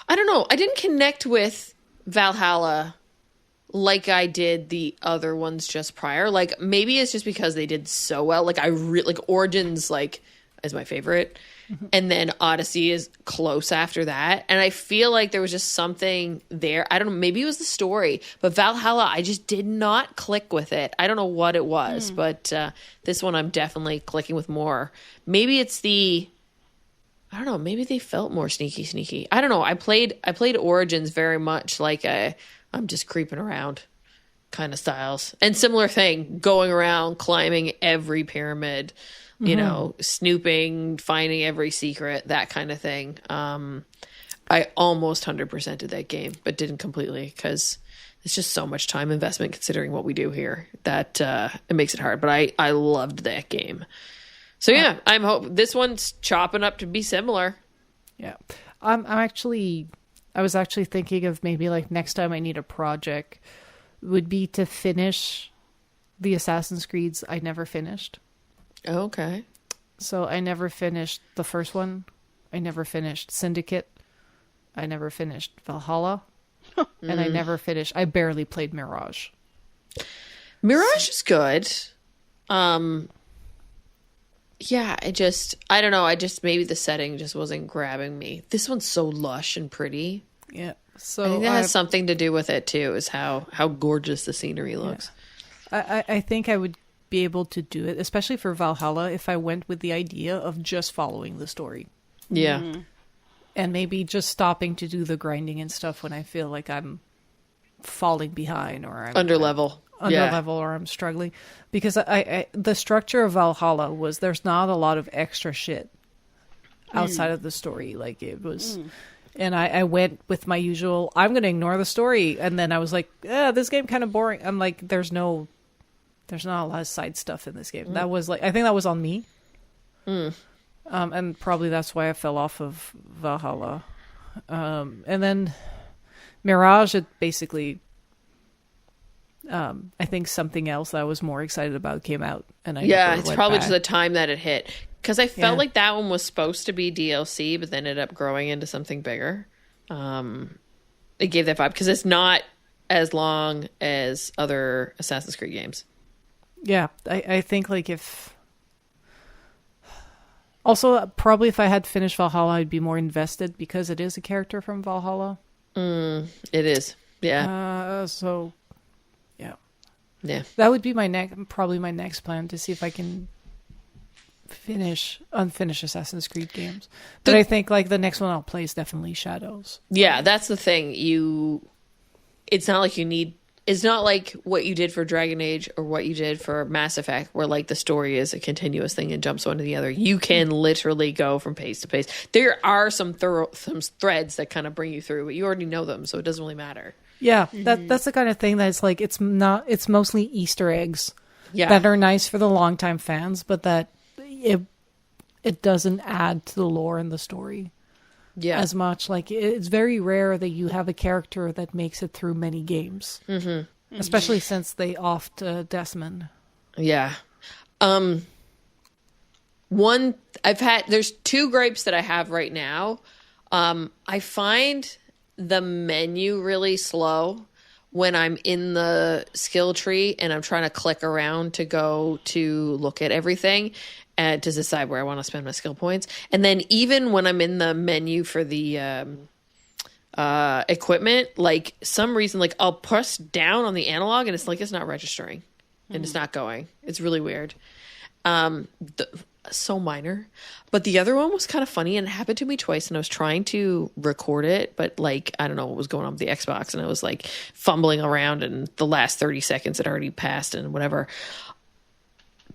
I don't know. I didn't connect with Valhalla like I did the other ones just prior. Like, maybe it's just because they did so well. Like, Origins, like, is my favorite. And then Odyssey is close after that. And I feel like there was just something there. I don't know. Maybe it was the story. But Valhalla, I just did not click with it. I don't know what it was. But this one I'm definitely clicking with more. Maybe it's I don't know. Maybe they felt more sneaky. I don't know. I played Origins very much like I'm just creeping around kind of styles. And similar thing, going around, climbing every pyramid. You know, snooping, finding every secret, that kind of thing. I almost 100%ed that game, but didn't completely because it's just so much time investment considering what we do here that it makes it hard. But I loved that game. So yeah, this one's chopping up to be similar. Yeah, I was actually thinking of maybe like next time I need a project would be to finish the Assassin's Creeds I never finished. Okay. So I never finished the first one. I never finished Syndicate. I never finished Valhalla. And I barely played Mirage. Mirage is good. Yeah, I don't know. Maybe the setting just wasn't grabbing me. This one's so lush and pretty. Yeah. So I think that has something to do with it too, is how gorgeous the scenery looks. Yeah. I think I would be able to do it, especially for Valhalla, if I went with the idea of just following the story. Yeah. Mm-hmm. And maybe just stopping to do the grinding and stuff when I feel like I'm falling behind or I'm under level. Or I'm struggling. Because I the structure of Valhalla was there's not a lot of extra shit outside of the story. Like it was... And I went with my usual, I'm going to ignore the story. And then I was like, this game kind of boring. I'm like, there's not a lot of side stuff in this game. That was like, I think that was on me. And probably that's why I fell off of Valhalla. And then Mirage, it basically, I think something else that I was more excited about came out. And it's probably just the time that it hit. Because I felt like that one was supposed to be DLC, but then ended up growing into something bigger. It gave that vibe. Because it's not as long as other Assassin's Creed games. Yeah, I think like if... Also, probably if I had finished Valhalla, I'd be more invested because it is a character from Valhalla. It is. Yeah. So, yeah. Yeah. That would be probably my next plan, to see if I can unfinish Assassin's Creed games. But I think like the next one I'll play is definitely Shadows. Yeah, that's the thing. It's not like what you did for Dragon Age or what you did for Mass Effect, where like the story is a continuous thing and jumps one to the other. You can literally go from pace to pace. There are some threads that kind of bring you through, but you already know them, so it doesn't really matter. Yeah, that's the kind of thing that's like it's mostly Easter eggs that are nice for the longtime fans, but that it doesn't add to the lore and the story as much. Like it's very rare that you have a character that makes it through many games, especially since they offed Desmond. Yeah. There's two gripes that I have right now. I find the menu really slow when I'm in the skill tree and I'm trying to click around to go to look at everything and to decide where I want to spend my skill points. And then even when I'm in the menu for the equipment, like some reason, like I'll press down on the analog and it's like it's not registering and it's not going. It's really weird. So minor. But the other one was kind of funny and it happened to me twice and I was trying to record it, but like I don't know what was going on with the Xbox and I was like fumbling around and the last 30 seconds had already passed and whatever.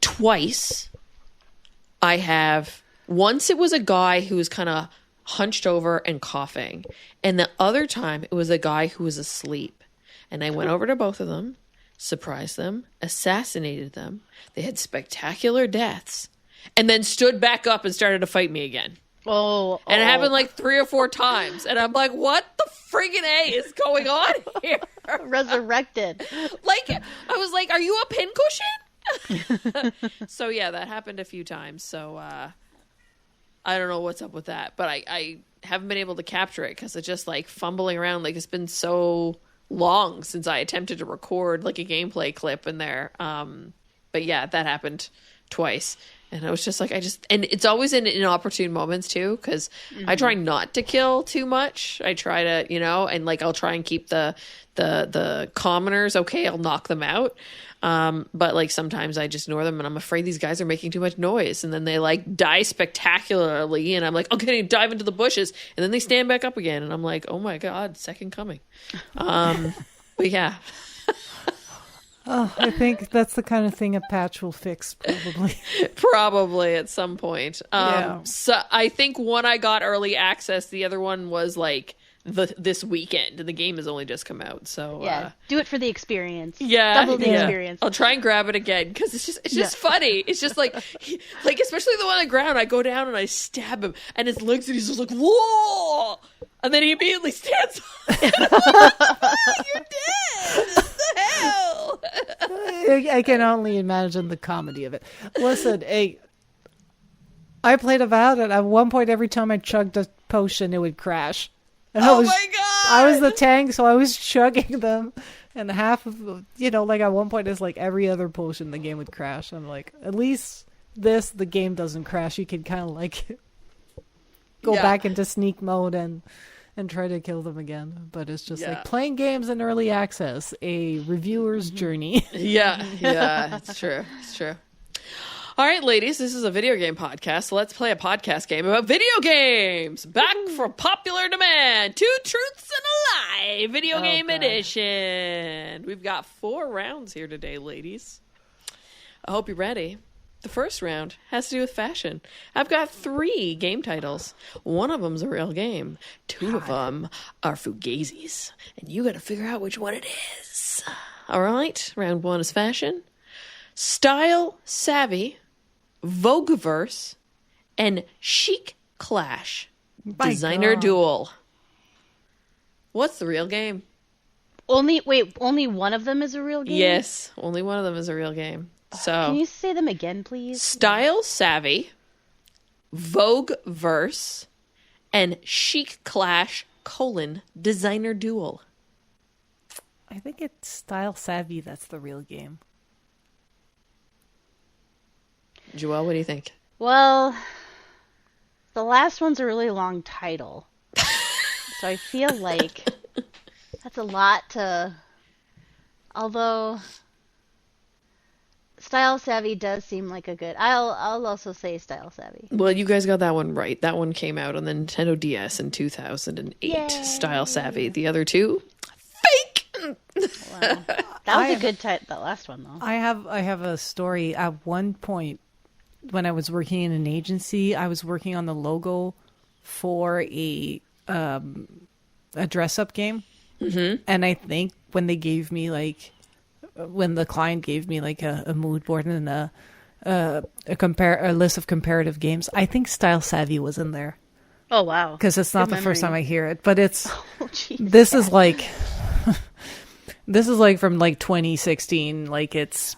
Twice once it was a guy who was kind of hunched over and coughing, and the other time it was a guy who was asleep. And I went over to both of them, surprised them, assassinated them. They had spectacular deaths, and then stood back up and started to fight me again. And it happened like 3 or 4 times. And I'm like, what the friggin' A is going on here? Resurrected. Like, I was like, are you a pincushion? So yeah, that happened a few times. So I don't know what's up with that. But I haven't been able to capture it because it's just like fumbling around. Like it's been so long since I attempted to record like a gameplay clip in there. But yeah, that happened twice. And I was just like, and it's always in inopportune moments too, because I try not to kill too much. I try to, and like I'll try and keep the commoners okay. I'll knock them out. But like sometimes I just ignore them and I'm afraid these guys are making too much noise. And then they like die spectacularly. And I'm like, okay, dive into the bushes. And then they stand back up again. And I'm like, oh my God, second coming. But yeah. Oh, I think that's the kind of thing a patch will fix, probably. Probably at some point. So I think one I got early access. The other one was like this weekend. The game has only just come out, so do it for the experience. Yeah, double the experience. I'll try and grab it again because it's just funny. It's just like especially the one on the ground. I go down and I stab him, and his legs, and he's just like whoa, and then he immediately stands up. You're dead. What the hell? I can only imagine the comedy of it. Listen, I played about it. At one point, every time I chugged a potion, it would crash. And my God! I was the tank, so I was chugging them. And half of, like at one point, it's like every other potion, the game would crash. I'm like, at least this, the game doesn't crash. You can kind of like go back into sneak mode and try to kill them again. But it's just like playing games in early access, a reviewer's journey. Yeah, it's true. It's true. All right, ladies, this is a video game podcast, so let's play a podcast game about video games. Back for popular demand. 2 Truths and a Lie, video game edition. We've got 4 rounds here today, ladies. I hope you're ready. The first round has to do with fashion. I've got 3 game titles. One of them's a real game. 2 of them are fugazis. And you got to figure out which one it is. All right, round 1 is fashion. Style Savvy, Vogueverse, and Chic Clash. Designer Duel. What's the real game? Only one of them is a real game? Yes, only one of them is a real game. So, can you say them again, please? Style Savvy, Vogueverse, and Chic Clash, Designer Duel. I think it's Style Savvy that's the real game. Joelle, what do you think? Well, the last one's a really long title. So I feel like that's a lot to... Although, Style Savvy does seem like a good... I'll also say Style Savvy. Well, you guys got that one right. That one came out on the Nintendo DS in 2008. Yay. Style Savvy. The other 2, fake! Wow. That was a good title, that last one, though. I have a story. At one point, when I was working in an agency, I was working on the logo for a dress-up game. Mm-hmm. And I think when they gave me, like, when the client gave me, like, a mood board and a list of comparative games, I think Style Savvy was in there. Oh, wow. Because it's not the first time I hear it. But it's... Oh, geez, this is like... This is like from like 2016, like it's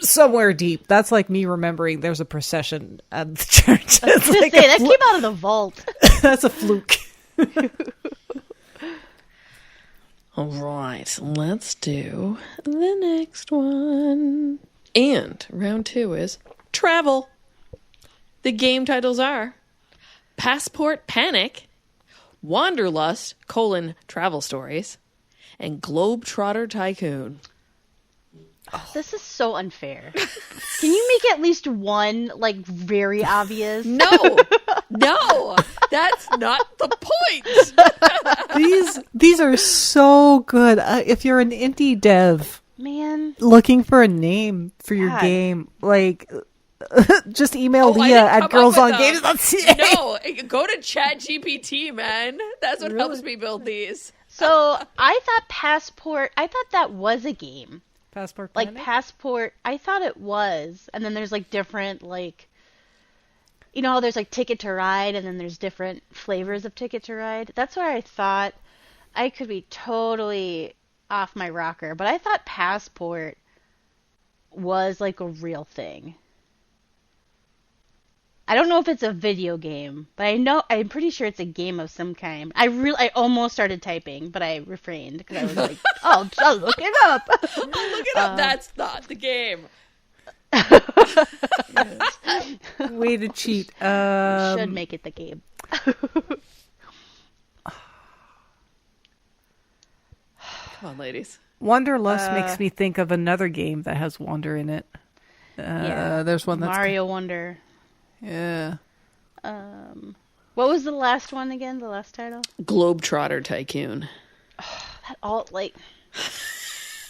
somewhere deep. That's like me remembering there's a procession at the church. I was gonna say, that came out of the vault. That's a fluke. All right, let's do the next one. And round 2 is travel. The game titles are Passport Panic, Wanderlust, Travel Stories, and Globetrotter Tycoon. Oh. This is so unfair. Can you make at least one, like, very obvious? No, that's not the point. These are so good. If you're an indie dev, man, looking for a name for your game, like, just email Leah at girlsongames.ca. No, go to ChatGPT, man. That's what helps me build these. So I thought that was a game. Passport Panic? Like Passport, I thought it was. And then there's like different, like, you know how there's like Ticket to Ride and then there's different flavors of Ticket to Ride? That's where I thought. I could be totally off my rocker, but I thought Passport was like a real thing. I don't know if it's a video game, but I'm pretty sure it's a game of some kind. I almost started typing, but I refrained because I was like, oh, I'll look it up. Look it up. That's not the game. Way to cheat. Should make it the game. Come on, ladies. Wanderlust makes me think of another game that has Wander in it. There's one that's Mario Wonder. Yeah. What was the last one again? The last title? Globetrotter Tycoon. Oh, that all like.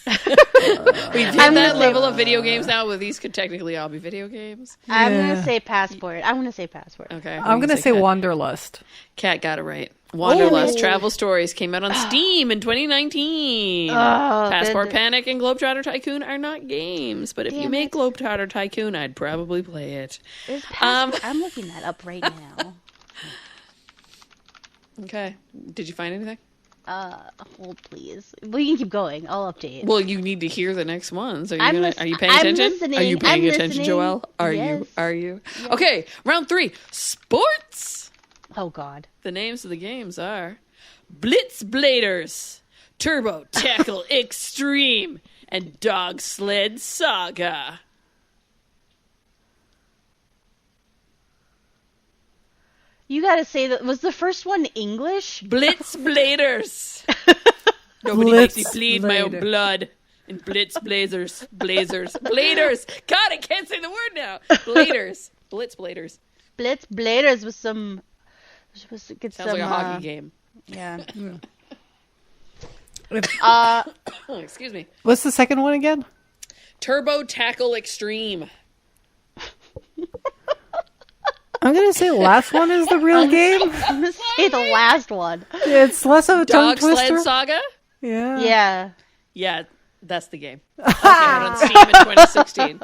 We've hit that level of video games now where these could technically all be video games. I'm gonna say Passport. Okay. I'm gonna say Wanderlust. Kat got it right. Wanderlust Travel Stories came out on Steam in 2019. Passport Panic and Globetrotter Tycoon are not games, but if you make Globetrotter Tycoon, I'd probably play it. I'm looking that up right now. Okay. Did you find anything? Hold please. We can keep going. I'll update. Well, you need to hear the next ones. Are you paying attention? Listening. Are you paying I'm attention, listening. Joelle? Are you? Yes. Okay, round 3. Sports. Oh, God. The names of the games are Blitz Bladers, Turbo Tackle Extreme, and Dog Sled Saga. You gotta say that was the first one English? Blitz Bladers. Nobody Blitz makes me bleed my own Blader. blood. In Blitz Blazers. Bladers. God, I can't say the word now. Bladers. Blitz Bladers. Blitz Bladers was some. Get Sounds like a hockey game. Yeah. Oh, excuse me. What's the second one again? Turbo Tackle Extreme. I'm gonna say the last one is the real game. I'm gonna say the last one. It's less of a tongue Dog twister. Sled Saga? Yeah. Yeah. Yeah, that's the game. Okay, out on Steam in 2016.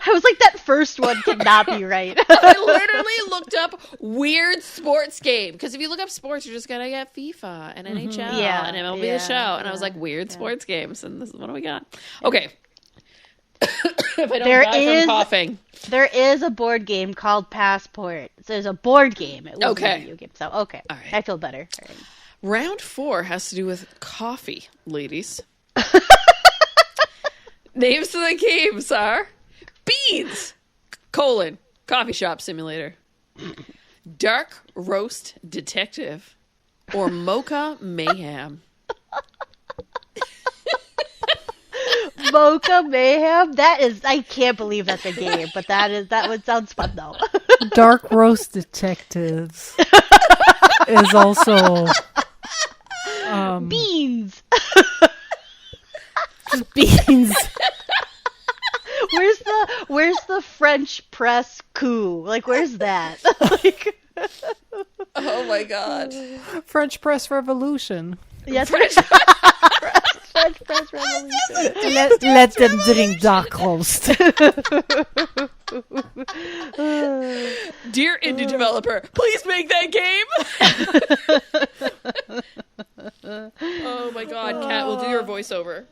I was like, that first one cannot be right. I literally looked up weird sports game. Because if you look up sports, you're just going to get FIFA and NHL Yeah, and MLB yeah, The Show. And I was like, weird sports games. And this is what do we got? Okay. If I don't die from coughing. There is a board game called Passport. So there's a board game. It wasn't Okay. a video game. So, okay. All right. I feel better. All right. Round 4 has to do with coffee, ladies. Names to the games are Beans, Coffee Shop Simulator, Dark Roast Detective, or Mocha Mayhem. Mocha Mayhem? That is, I can't believe that's a game, but that one sounds fun though. Dark Roast Detectives is also Beans! just beans. Where's the French press coup? Like, where's that? Like, Oh my god. French Press Revolution. yes, French- French press revolution. Let them drink dark roast. Dear indie developer, please make that game. Oh my god, Kat, we'll do your voiceover.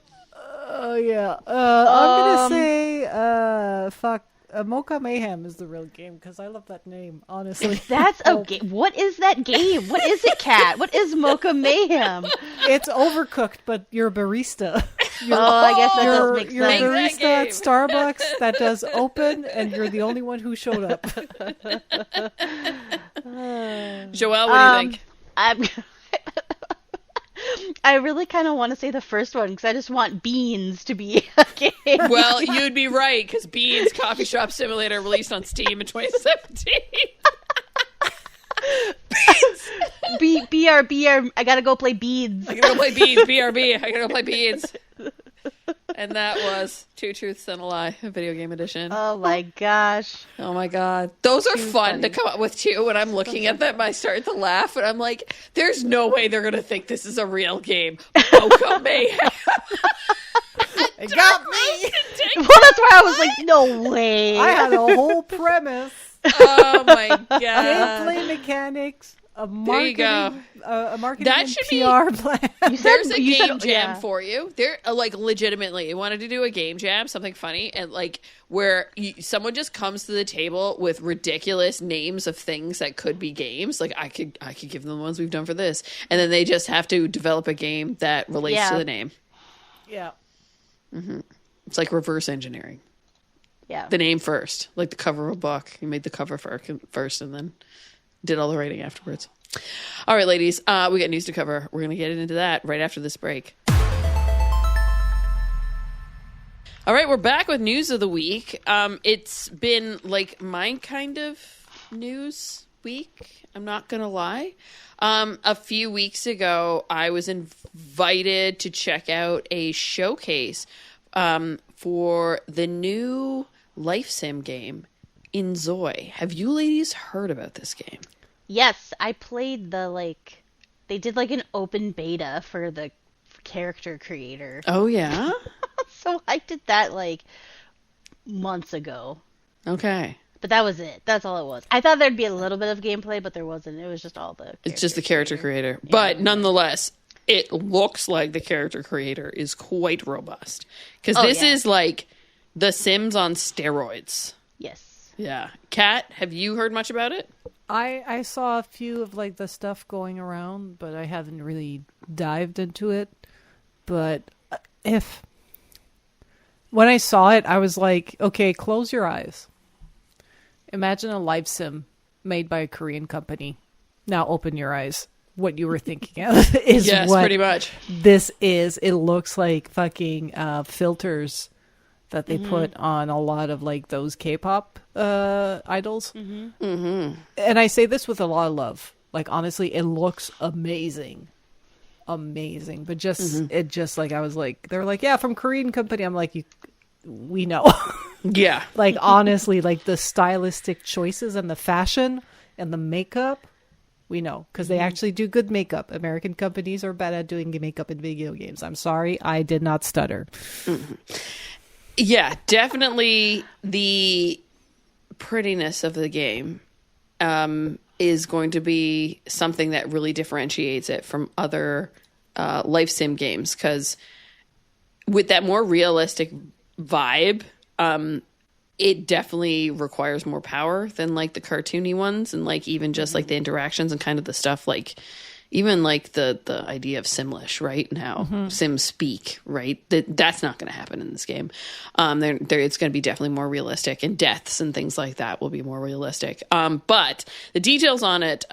Oh yeah. I'm gonna say fuck. Mocha Mayhem is the real game because I love that name. Honestly, That's a game. What is that game? What is it, Kat? What is Mocha Mayhem? it's overcooked, but you're a barista. Oh, I guess that does You're, make you're a sense. Make that barista at game. Starbucks that does open, and you're the only one who showed up. Joelle, what do you think? I'm. I really kind of want to say the first one because I just want Beans to be a game. Well, you'd be right, because Beans Coffee Shop Simulator released on Steam in 2017. BR. I gotta go play Beans. I gotta go play Beans, BRB. I gotta go play Beans. And that was Two Truths and a Lie, a video game edition. Oh my gosh. Oh my god. Those are fun funny. to come up with too. When I'm looking at them, I start to laugh and I'm like, there's no way they're gonna think this is a real game. Mocha Mayhem. It got me. Well, that's why I was like, no way. I had a whole premise, Oh my god. gameplay mechanics, a you go. marketing, a marketing That and should be- PR plan. There's a you game said- jam yeah. for you. They're like legitimately you wanted to do a game jam, something funny, and like where someone just comes to the table with ridiculous names of things that could be games. Like I could give them the ones we've done for this, and then they just have to develop a game that relates Yeah. to the name. Yeah. It's like reverse engineering. Yeah. The name first, like the cover of a book. You made the cover first, and then did all the writing afterwards. All right, ladies, we got news to cover. We're gonna get into that right after this break. All right, we're back with news of the week. It's been like my kind of news week. I'm not gonna lie. A few weeks ago, I was invited to check out a showcase for the new life sim game, inZOI. Have you ladies heard about this game? Yes, I played they did like an open beta for the character creator. Oh, yeah? So I did that like months ago. Okay. But that was it. That's all it was. I thought there'd be a little bit of gameplay, but there wasn't. It was just all the It's just the character creator. But nonetheless, it looks like the character creator is quite robust. Because Oh, this yeah. is like The Sims on steroids. Yes. Yeah. Kat, have you heard much about it? I saw a few of like the stuff going around, but I haven't really dived into it. But when I saw it, I was like, okay, close your eyes. Imagine a life sim made by a Korean company. Now open your eyes. What you were thinking of is yes, what pretty much. this is. It looks like fucking filters that they put on a lot of like those K-pop idols. And I say this with a lot of love. Like, honestly, it looks amazing. Amazing. But just, it just like, I was like, they're like, yeah, from Korean company. I'm like, we know. Yeah. Like, honestly, like the stylistic choices and the fashion and the makeup, we know. Because they actually do good makeup. American companies are bad at doing makeup in video games. I'm sorry. I did not stutter. Yeah, definitely the prettiness of the game is going to be something that really differentiates it from other life sim games, because with that more realistic vibe, it definitely requires more power than like the cartoony ones, and like even just like the interactions and kind of the stuff like even like the idea of Simlish, right? Now Sims speak, right? That's not going to happen in this game. It's going to be definitely more realistic, and deaths and things like that will be more realistic. But the details on it.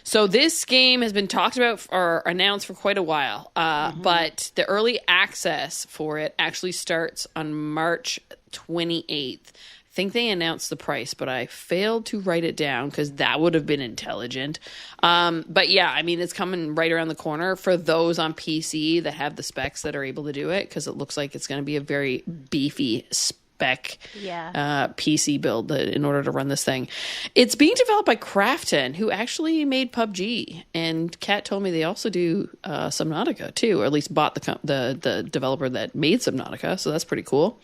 So this game has been talked about or announced for quite a while. But the early access for it actually starts on March 28th. I think they announced the price, but I failed to write it down because that would have been intelligent. But yeah, I mean, it's coming right around the corner for those on PC that have the specs that are able to do it, because it looks like it's going to be a very beefy spec PC build in order to run this thing. It's being developed by Krafton, who actually made PUBG, and Kat told me they also do Subnautica too, or at least bought the developer that made Subnautica, so that's pretty cool.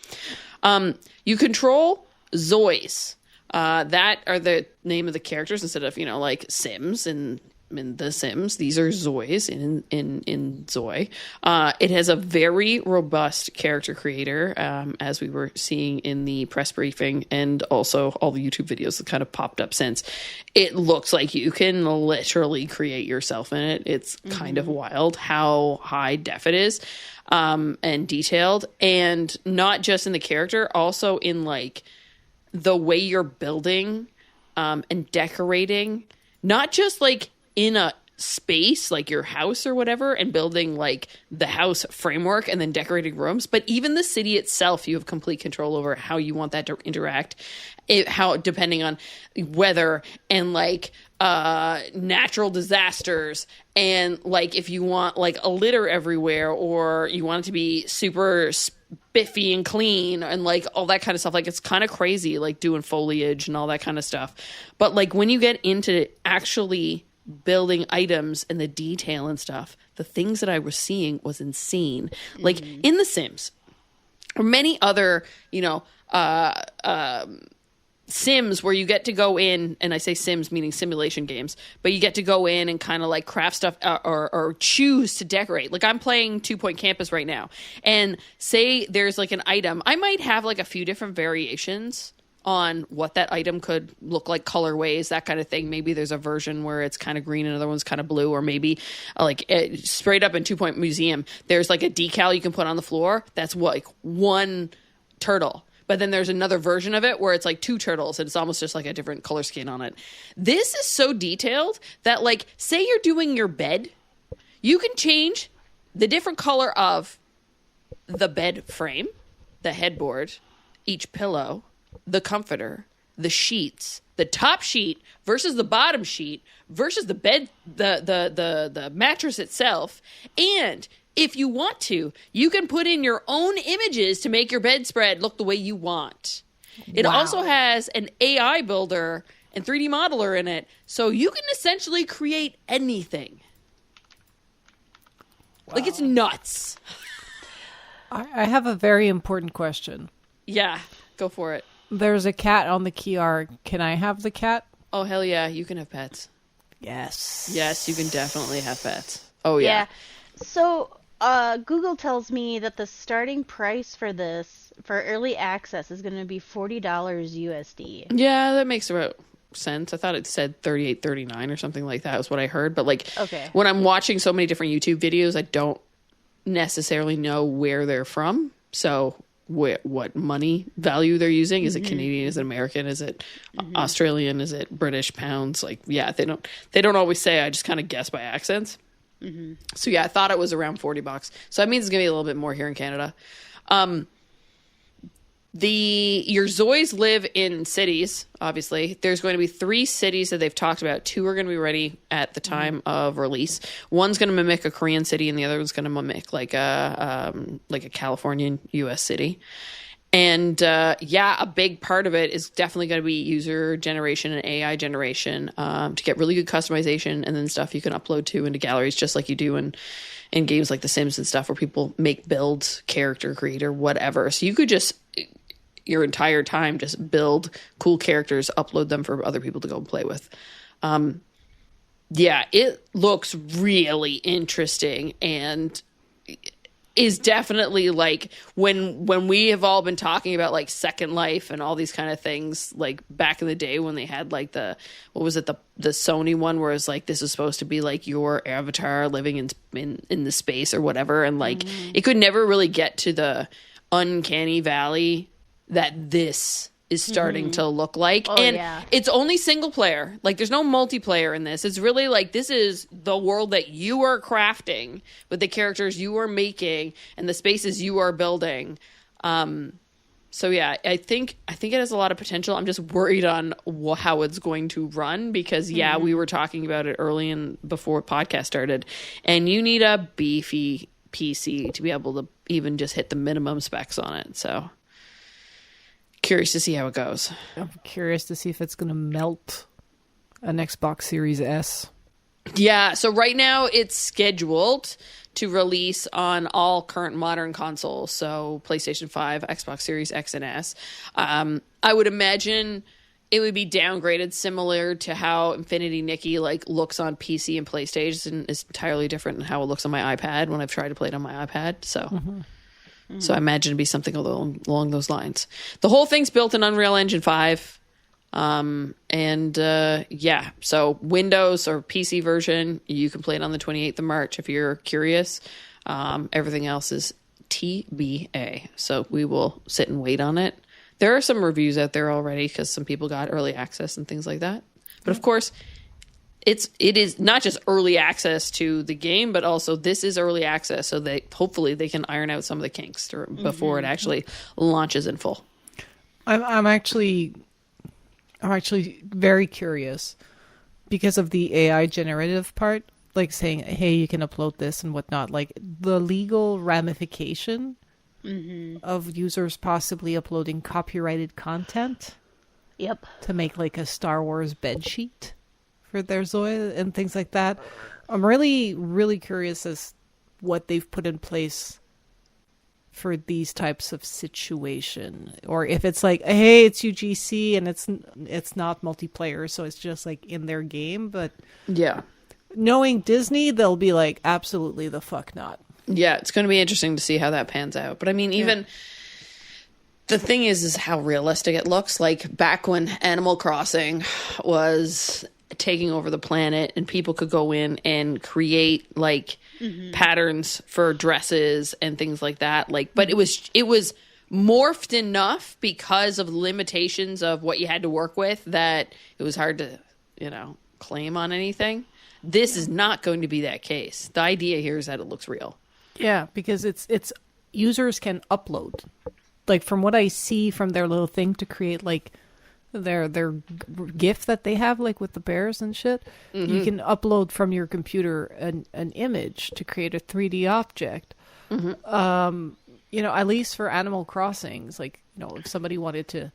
You control Zois. That are the name of the characters instead of, like Sims in The Sims. These are Zois in inZOI. It has a very robust character creator, as we were seeing in the press briefing and also all the YouTube videos that kind of popped up since. It looks like you can literally create yourself in it. It's kind of wild how high def it is, and detailed, and not just in the character, also in like the way you're building and decorating, not just like in a space like your house or whatever and building like the house framework and then decorating rooms, but even the city itself, you have complete control over how you want that to interact, how depending on weather and like natural disasters, and like if you want like a litter everywhere or you want it to be super spiffy and clean and like all that kind of stuff. Like it's kind of crazy like doing foliage and all that kind of stuff, but like when you get into actually building items and the detail and stuff, the things that I was seeing was insane. Like in The Sims or many other, Sims where you get to go in, and I say Sims meaning simulation games, but you get to go in and kind of like craft stuff or choose to decorate. Like I'm playing 2 Point Campus right now, and say there's like an item, I might have like a few different variations on what that item could look like, colorways, that kind of thing. Maybe there's a version where it's kind of green and another one's kind of blue, or maybe like straight up in 2 Point Museum, there's like a decal you can put on the floor that's like one turtle. But then there's another version of it where it's like two turtles and it's almost just like a different color scheme on it. This is so detailed that like, say you're doing your bed, you can change the different color of the bed frame, the headboard, each pillow, the comforter, the sheets, the top sheet versus the bottom sheet versus the bed, the mattress itself. And if you want to, you can put in your own images to make your bedspread look the way you want. It also has an AI builder and 3D modeler in it, so you can essentially create anything. Wow. Like, it's nuts. I have a very important question. Yeah, go for it. There's a cat on the key art. Can I have the cat? Oh, hell yeah, you can have pets. Yes. Yes, you can definitely have pets. Oh, yeah. So, Google tells me that the starting price for this, for early access, is going to be $40 USD. Yeah, that makes about sense. I thought it said $38.39 or something like that was what I heard. But like, when I'm watching so many different YouTube videos, I don't necessarily know where they're from. So what money value they're using. Is it Canadian? Is it American? Is it Australian? Is it British pounds? Like, yeah, they don't always say. I just kind of guess by accents. So yeah, I thought it was around $40. So that means it's gonna be a little bit more here in Canada. Your ZOIs live in cities, obviously. There's going to be 3 cities that they've talked about. 2 are going to be ready at the time of release. One's going to mimic a Korean city, and the other one's going to mimic like a Californian U.S. city. And a big part of it is definitely going to be user generation and AI generation to get really good customization, and then stuff you can upload to into galleries, just like you do in games like The Sims and stuff, where people make builds, character creator, whatever. So you could just your entire time just build cool characters, upload them for other people to go and play with. It looks really interesting, and is definitely like when we have all been talking about like Second Life and all these kind of things, like back in the day when they had like the Sony one where it's like this is supposed to be like your avatar living in the space or whatever, and like it could never really get to the uncanny valley that this is starting to look like. It's only single player. Like, there's no multiplayer in this. It's really like, this is the world that you are crafting with the characters you are making and the spaces you are building. So yeah, I think it has a lot of potential. I'm just worried on how it's going to run because we were talking about it early and before podcast started, and you need a beefy PC to be able to even just hit the minimum specs on it. So curious to see how it goes. I'm curious to see if it's going to melt an Xbox Series S. Yeah, so right now it's scheduled to release on all current modern consoles, so PlayStation 5, Xbox Series X and S. I would imagine it would be downgraded similar to how Infinity Nikki like looks on PC and PlayStation. Is entirely different than how it looks on my iPad when I've tried to play it on my iPad. So So I imagine it'd be something along those lines. The whole thing's built in Unreal Engine 5. So Windows or PC version, you can play it on the 28th of March if you're curious. Everything else is TBA. So we will sit and wait on it. There are some reviews out there already because some people got early access and things like that. But of course, it is not just early access to the game, but also this is early access, so hopefully they can iron out some of the kinks before it actually launches in full. I'm actually very curious because of the AI generative part, like saying, hey, you can upload this and whatnot, like the legal ramification of users possibly uploading copyrighted content. Yep. To make like a Star Wars bedsheet for their ZOI and things like that. I'm really, really curious as what they've put in place for these types of situation, or if it's like, hey, it's UGC and it's not multiplayer, so it's just like in their game. But yeah, knowing Disney, they'll be like, absolutely the fuck not. Yeah, it's going to be interesting to see how that pans out. But I mean, even the thing is how realistic it looks. Like back when Animal Crossing was taking over the planet and people could go in and create like patterns for dresses and things like that. Like, but it was morphed enough because of the limitations of what you had to work with that it was hard to, claim on anything. This is not going to be that case. The idea here is that it looks real. Yeah, because it's users can upload. Like from what I see from their little thing to create like their GIF that they have, like with the bears and shit, you can upload from your computer an image to create a 3D object. At least for Animal Crossings, like, if somebody wanted to,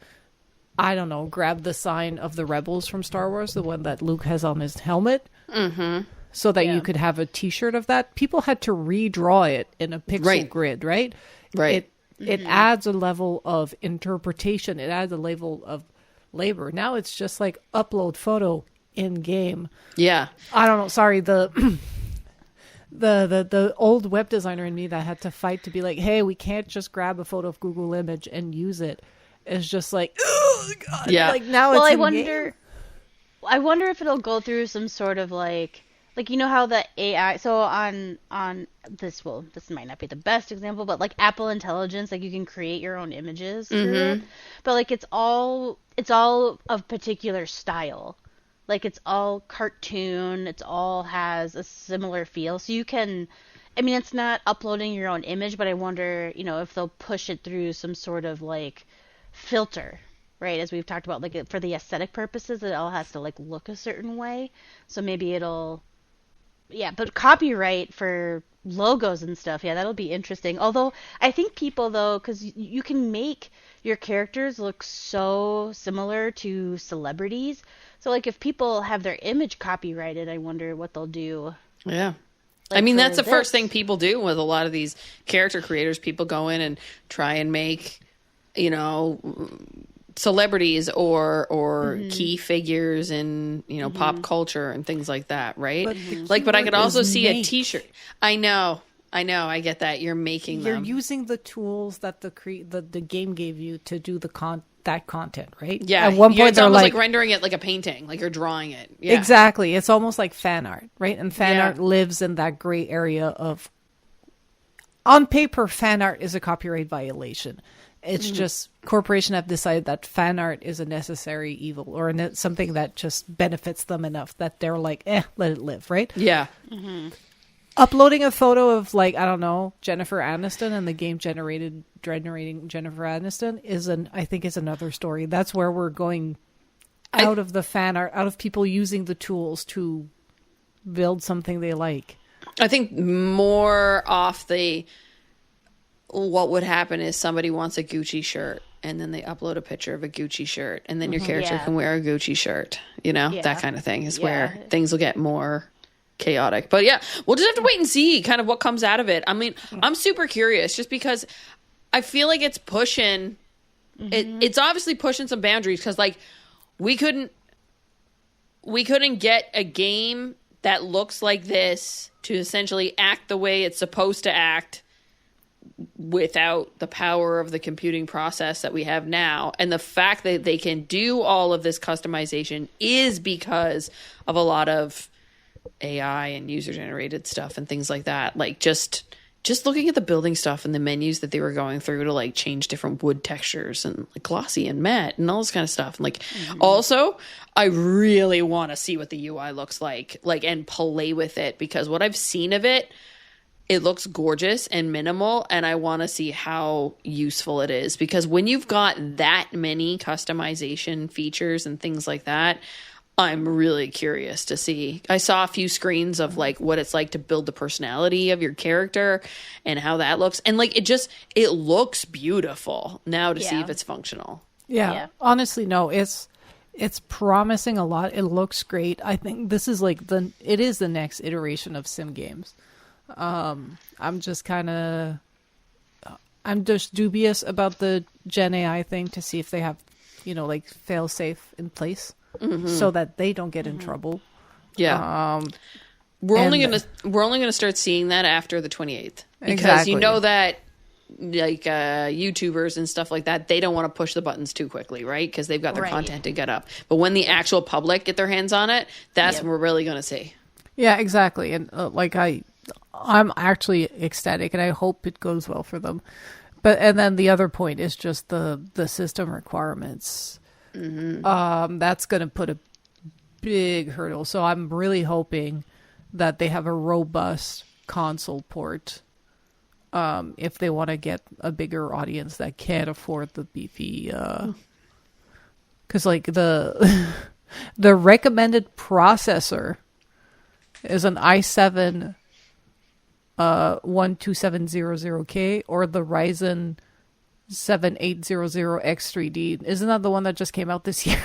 I don't know, grab the sign of the rebels from Star Wars, the one that Luke has on his helmet, so that you could have a t-shirt of that, people had to redraw it in a pixel grid, right? Right. It adds a level of interpretation. It adds a level of labor. Now it's just like upload photo in game. Yeah. I don't know. Sorry, the old web designer in me that had to fight to be like, hey, we can't just grab a photo of Google Image and use it. It's just like, oh god. Yeah. Like now well, it's I wonder if it'll go through some sort of like like you know how the AI, so on this, well, this might not be the best example, but like Apple Intelligence, like you can create your own images through it, but like it's all of particular style. Like it's all cartoon, it's all has a similar feel. So you can, I mean, it's not uploading your own image, but I wonder, if they'll push it through some sort of like filter, right? As we've talked about, like for the aesthetic purposes, it all has to like look a certain way. So maybe yeah, but copyright for logos and stuff, yeah, that'll be interesting. Although I think people, though, because you can make your characters look so similar to celebrities. So like if people have their image copyrighted, I wonder what they'll do. Yeah. Like I mean, that's the this. first thing people do with a lot of these character creators. People go in and try and make, celebrities or key figures in, pop culture and things like that, right? But I could also see a t-shirt. I know, I get that. You're making You're them. using the tools that the game gave you to do that content, right? Yeah. At one point, it's they're almost like rendering it like a painting, like you're drawing it. Yeah. Exactly. It's almost like fan art, right? And fan art lives in that gray area of, on paper, fan art is a copyright violation. It's just corporations have decided that fan art is a necessary evil or something that just benefits them enough that they're like, let it live, right? Yeah. Uploading a photo of, like, I don't know, Jennifer Aniston and the game generating Jennifer Aniston I think is another story. That's where we're going out of the fan art, out of people using the tools to build something they like. I think more off what would happen is somebody wants a Gucci shirt and then they upload a picture of a Gucci shirt and then your character can wear a Gucci shirt, that kind of thing is where things will get more chaotic. But yeah, we'll just have to wait and see kind of what comes out of it. I mean, I'm super curious just because I feel like it's pushing, it's obviously pushing some boundaries because like we couldn't get a game that looks like this to essentially act the way it's supposed to act without the power of the computing process that we have now. And the fact that they can do all of this customization is because of a lot of AI and user generated stuff and things like that. Like just looking at the building stuff and the menus that they were going through to like change different wood textures and like glossy and matte and all this kind of stuff. And like also I really want to see what the UI looks like and play with it because what I've seen of it looks gorgeous and minimal, and I want to see how useful it is because when you've got that many customization features and things like that, I'm really curious to see. I saw a few screens of like what it's like to build the personality of your character and how that looks, and like it looks beautiful now to see if it's functional. Yeah. Honestly, no, it's promising a lot. It looks great. I think this is like it is the next iteration of sim games. I'm just dubious about the Gen AI thing to see if they have, like fail safe in place so that they don't get in trouble. Yeah. We're only gonna start seeing that after the 28th because you know that like YouTubers and stuff like that, they don't want to push the buttons too quickly, right? Because they've got their content to get up. But when the actual public get their hands on it, that's when we're really gonna see. Yeah, exactly. And I'm actually ecstatic, and I hope it goes well for them. And then the other point is just the system requirements. That's going to put a big hurdle. So I'm really hoping that they have a robust console port if they want to get a bigger audience that can't afford the beefy. Because like the recommended processor is an i7 12700K or the Ryzen 7800X3D. Isn't that the one that just came out this year?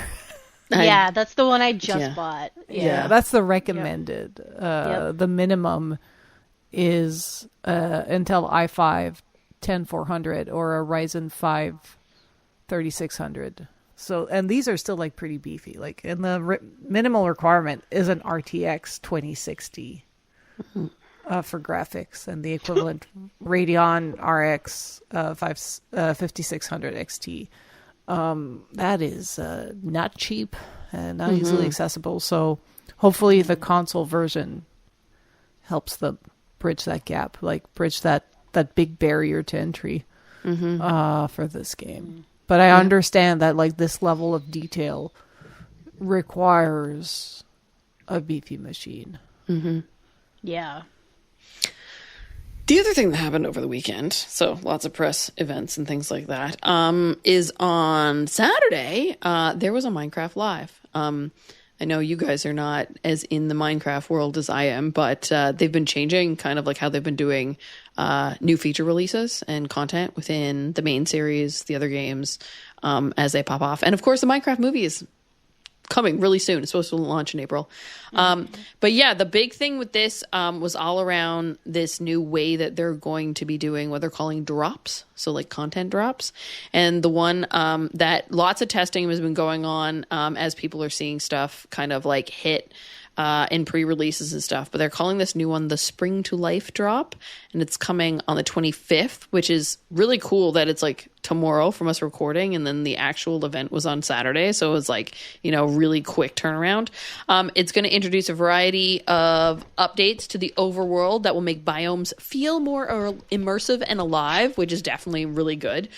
Yeah, that's the one I just bought. Yeah, that's the recommended. The minimum is Intel i5 10400 or a Ryzen 5 3600. So, and these are still like pretty beefy. Like, and the minimal requirement is an RTX 2060. For graphics, and the equivalent Radeon RX 5600 XT. That is not cheap and not easily accessible. So hopefully the console version helps them bridge that gap, like bridge that big barrier to entry for this game. But I understand that like this level of detail requires a beefy machine. Yeah. The other thing that happened over the weekend, so lots of press events and things like that, is on Saturday, there was a Minecraft Live. I know you guys are not as in the Minecraft world as I am, but they've been changing kind of like how they've been doing new feature releases and content within the main series, the other games, as they pop off. And of course, the Minecraft movie is coming really soon. It's supposed to launch in April. But yeah, the big thing with this was all around this new way that they're going to be doing what they're calling drops. So like content drops. And the one that lots of testing has been going on as people are seeing stuff kind of like hit in pre-releases and stuff. But they're calling this new one the Spring to Life drop. And it's coming on the 25th, which is really cool that it's like tomorrow from us recording. And then the actual event was on Saturday. So it was like, you know, really quick turnaround. It's going to introduce a variety of updates to the overworld that will make biomes feel more immersive and alive, which is definitely really good.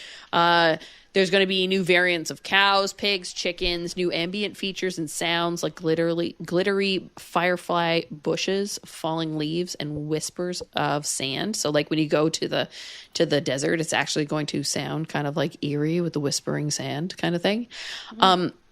There's going to be new variants of cows, pigs, chickens, new ambient features and sounds like glittery firefly bushes, falling leaves, and whispers of sand. So like when you go to the desert, it's actually going to sound kind of like eerie with the whispering sand kind of thing.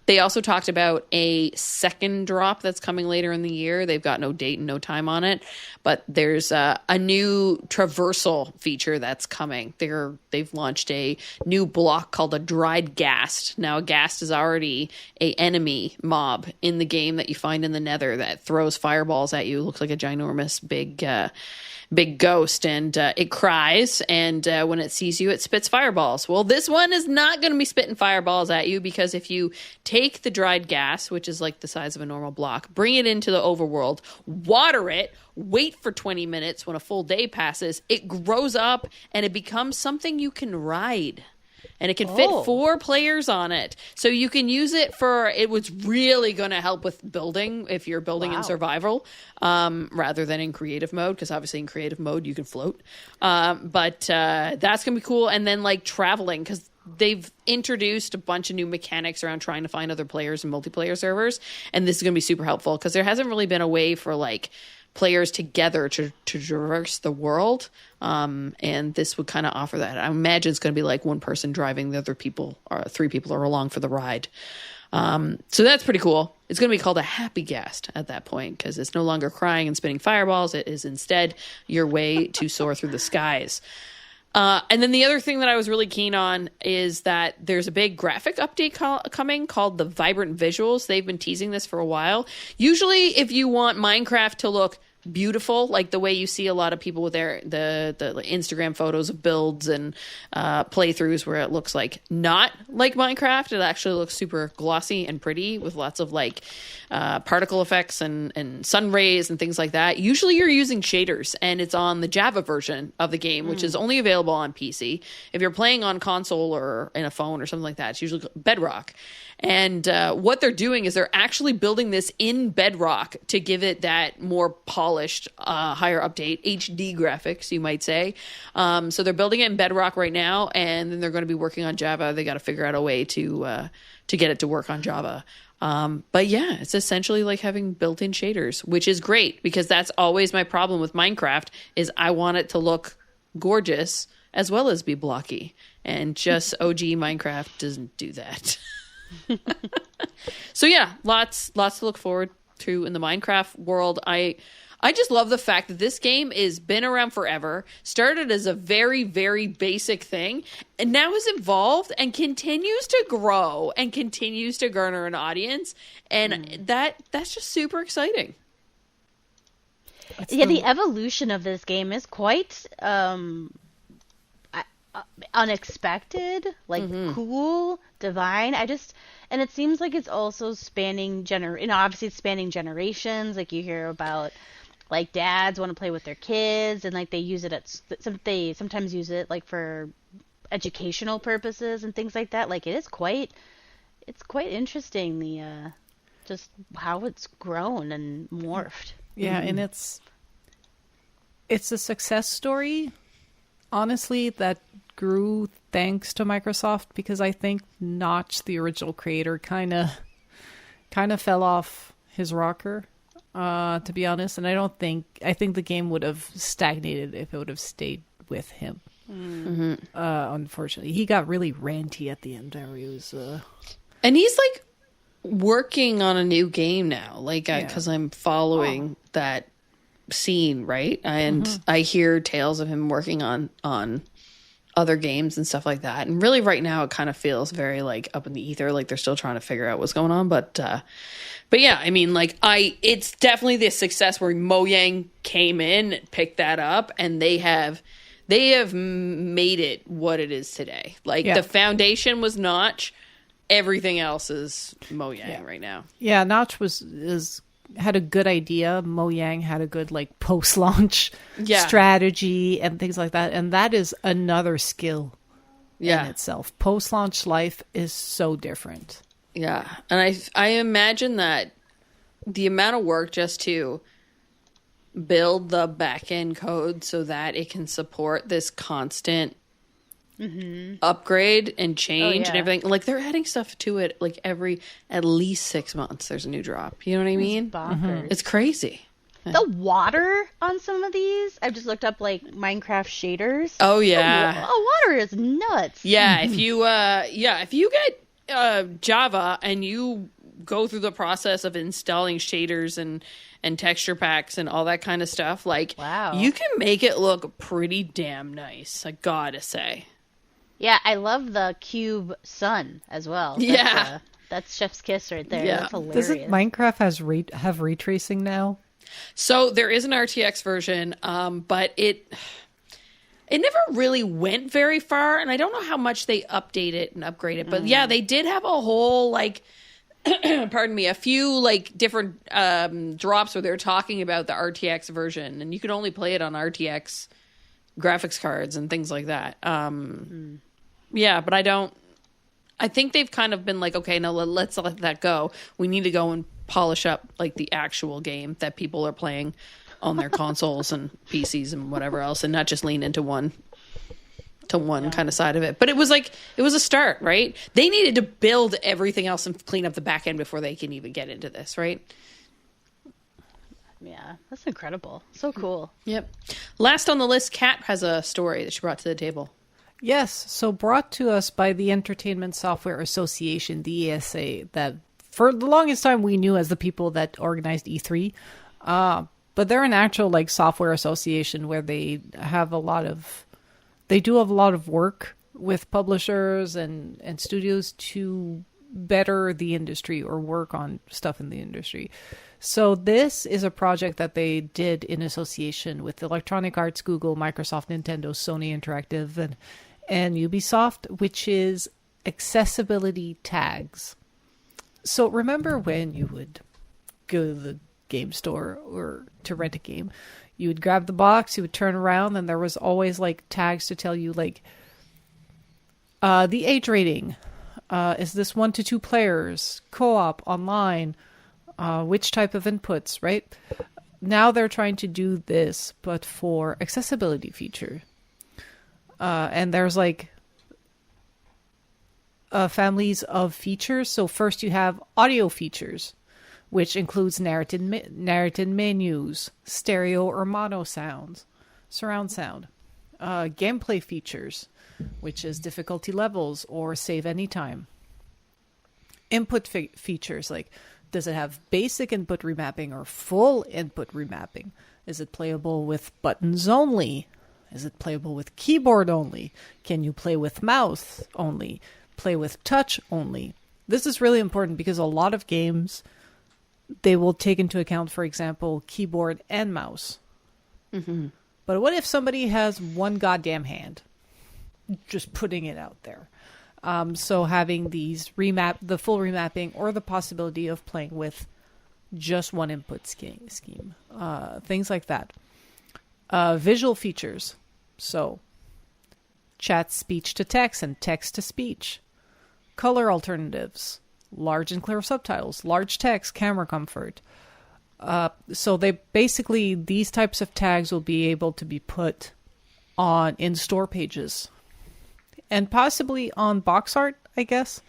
They also talked about a second drop that's coming later in the year. They've got no date and no time on it, but there's a new traversal feature that's coming. They've launched a new block called a dried ghast. Now, a ghast is already a enemy mob in the game that you find in the Nether that throws fireballs at you. It looks like a ginormous big ghost, and it cries, and when it sees you, it spits fireballs. Well, this one is not going to be spitting fireballs at you, because if you take the dried gas, which is like the size of a normal block, bring it into the overworld, water it, wait for 20 minutes, when a full day passes, it grows up, and it becomes something you can ride. And it can fit 4 players on it. So you can use it it was really going to help with building, if you're building in survival, rather than in creative mode, because obviously in creative mode you can float. But that's going to be cool. And then like traveling, because they've introduced a bunch of new mechanics around trying to find other players in multiplayer servers. And this is going to be super helpful, because there hasn't really been a way for like players together to traverse the world, and this would kind of offer that. I imagine it's going to be like one person driving, the other people, or 3 people are along for the ride. So that's pretty cool. It's going to be called a happy ghast at that point, because it's no longer crying and spitting fireballs. It is instead your way to soar through the skies. And then the other thing that I was really keen on is that there's a big graphic update coming called the Vibrant Visuals. They've been teasing this for a while. Usually, if you want Minecraft to look beautiful, like the way you see a lot of people with the Instagram photos of builds and playthroughs where it looks like not like Minecraft, it actually looks super glossy and pretty with lots of like particle effects and sun rays and things like that. Usually you're using shaders, and it's on the Java version of the game, which is only available on PC. If you're playing on console or in a phone or something like that, it's usually Bedrock. And what they're doing is they're actually building this in Bedrock to give it that more polished, higher update, HD graphics, you might say. So they're building it in Bedrock right now, and then they're going to be working on Java. They got to figure out a way to get it to work on Java. But yeah, it's essentially like having built-in shaders, which is great, because that's always my problem with Minecraft is I want it to look gorgeous as well as be blocky. And just OG Minecraft doesn't do that. So yeah, lots to look forward to in the Minecraft world. I just love the fact that this game is been around forever, started as a very, very basic thing, and now is evolved and continues to grow and continues to garner an audience. And that's just super exciting. Yeah, the evolution of this game is quite unexpected, like cool, divine. And it seems like it's also spanning obviously it's spanning generations. Like you hear about like dads want to play with their kids, and like they use it they sometimes use it like for educational purposes and things like that. Like it's quite interesting, the just how it's grown and morphed. Yeah, and it's it's a success story, honestly, that grew thanks to Microsoft, because I think Notch, the original creator, kind of fell off his rocker, to be honest. And I think the game would have stagnated if it would have stayed with him. Mm-hmm. Unfortunately, he got really ranty at the end there. He was, and he's like working on a new game now, like because I'm following that scene, right? And I hear tales of him working on other games and stuff like that. And really, right now, it kind of feels very like up in the ether, like they're still trying to figure out what's going on. But yeah, I mean, like it's definitely this success where Mojang came in, picked that up, and they have made it what it is today. Like the foundation was Notch, everything else is Mojang right now. Yeah, Notch had a good idea. Mojang had a good like post-launch strategy and things like that, and that is another skill in itself. Post-launch life is so different. Yeah, and I imagine that the amount of work just to build the back-end code so that it can support this constant upgrade and change and everything. Like, they're adding stuff to it like at least 6 months there's a new drop. You know what I mean? It's crazy. The water on some of these, I've just looked up like Minecraft shaders. Oh yeah. The water is nuts. Yeah, if you get Java and you go through the process of installing shaders and texture packs and all that kind of stuff, like, you can make it look pretty damn nice, I gotta say. Yeah, I love the cube sun as well. That's chef's kiss right there. That's hilarious. Doesn't Minecraft have ray tracing now? So there is an RTX version, but it never really went very far, and I don't know how much they update it and upgrade it. But yeah, they did have a whole like pardon me, a few like different drops where they're talking about the RTX version, and you can only play it on RTX graphics cards and things like that. Yeah, but I think they've kind of been like, okay, now let's let that go. We need to go and polish up like the actual game that people are playing on their consoles and PCs and whatever else, and not just lean into one kind of side of it. But it was a start, right? They needed to build everything else and clean up the back end before they can even get into this, right? Yeah, that's incredible. So cool. Yep. Last on the list, Kat has a story that she brought to the table. Yes, so brought to us by the Entertainment Software Association, the ESA, that for the longest time we knew as the people that organized E3. But they're an actual like software association where they do have a lot of work with publishers and studios to better the industry or work on stuff in the industry. So this is a project that they did in association with Electronic Arts, Google, Microsoft, Nintendo, Sony Interactive, and Ubisoft, which is accessibility tags. So remember when you would go to the game store or to rent a game, you would grab the box, you would turn around, and there was always like tags to tell you like the age rating, is this 1 to 2 players, co-op, online, which type of inputs, right? Now they're trying to do this, but for accessibility feature. And there's like families of features. So first you have audio features, which includes narrated menus, stereo or mono sounds, surround sound. Gameplay features, which is difficulty levels or save anytime. Input features, like does it have basic input remapping or full input remapping? Is it playable with buttons only? Is it playable with keyboard only? Can you play with mouse only? Play with touch only? This is really important because a lot of games, they will take into account, for example, keyboard and mouse. Mm-hmm. But what if somebody has one goddamn hand? Just putting it out there. So having these the full remapping or the possibility of playing with just one input scheme. Things like that. Visual features. So chat speech to text and text to speech. Color alternatives. Large and clear subtitles. Large text, camera comfort. So these types of tags will be able to be put on in-store pages and possibly on box art, I guess,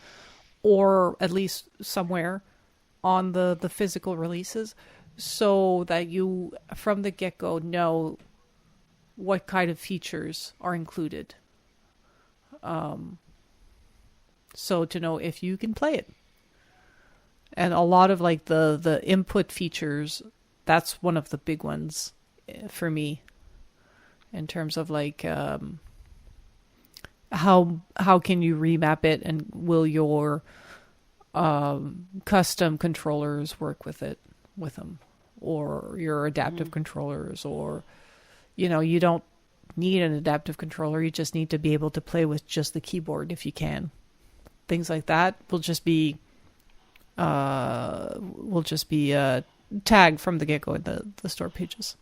or at least somewhere on the physical releases, so that you from the get-go know what kind of features are included. So to know if you can play it. And a lot of like the input features, that's one of the big ones for me in terms of like how can you remap it, and will your custom controllers work with them, or your adaptive controllers, or you don't need an adaptive controller, you just need to be able to play with just the keyboard if you can. Things like that will just be tagged from the get-go in the store pages,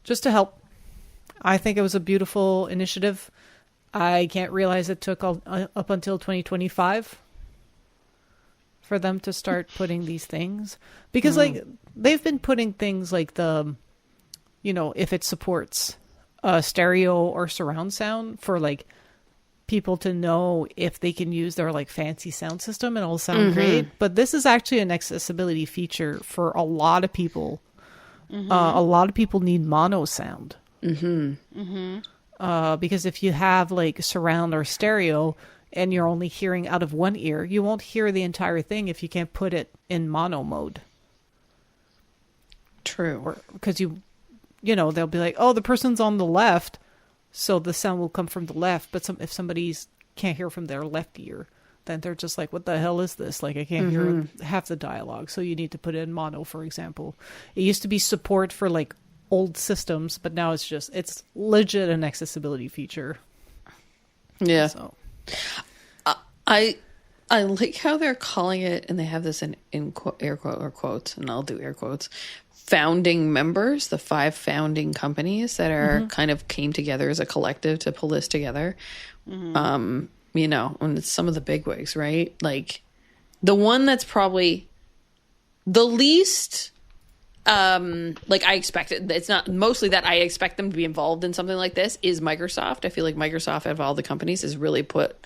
just to help. I think it was a beautiful initiative. I can't realize it took up until 2025 for them to start putting these things, because like they've been putting things like if it supports stereo or surround sound for like people to know if they can use their like fancy sound system and it'll sound great. But this is actually an accessibility feature for a lot of people. A lot of people need mono sound. Because if you have like surround or stereo and you're only hearing out of one ear, you won't hear the entire thing if you can't put it in mono mode. True. Because they'll be like, oh, the person's on the left, so the sound will come from the left. But if somebody's can't hear from their left ear, then they're just like, what the hell is this? Like, I can't hear half the dialogue. So you need to put it in mono, for example. It used to be support for like old systems, but now it's legit an accessibility feature. Yeah. So I like how they're calling it, and they have this in air quote or quotes, and I'll do air quotes, founding members, the 5 founding companies that are kind of came together as a collective to pull this together. And it's some of the bigwigs, right? Like the one that's probably the least, like I expected, it's not mostly that I expect them to be involved in something like this, is Microsoft. I feel like Microsoft, out of all the companies, has really put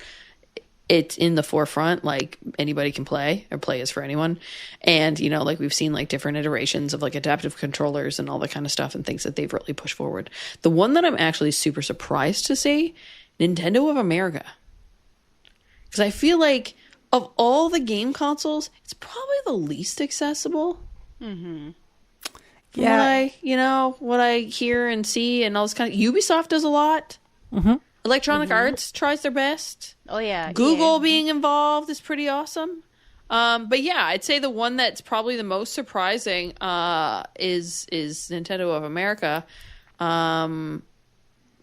it in the forefront. Like anybody can play, or play is for anyone. And, like we've seen like different iterations of like adaptive controllers and all that kind of stuff, and things that they've really pushed forward. The one that I'm actually super surprised to see, Nintendo of America. Because I feel like of all the game consoles, it's probably the least accessible. Yeah. What I hear and see and all this kind of... Ubisoft does a lot. Electronic Arts tries their best. Oh, yeah. Google being involved is pretty awesome. But yeah, I'd say the one that's probably the most surprising is Nintendo of America.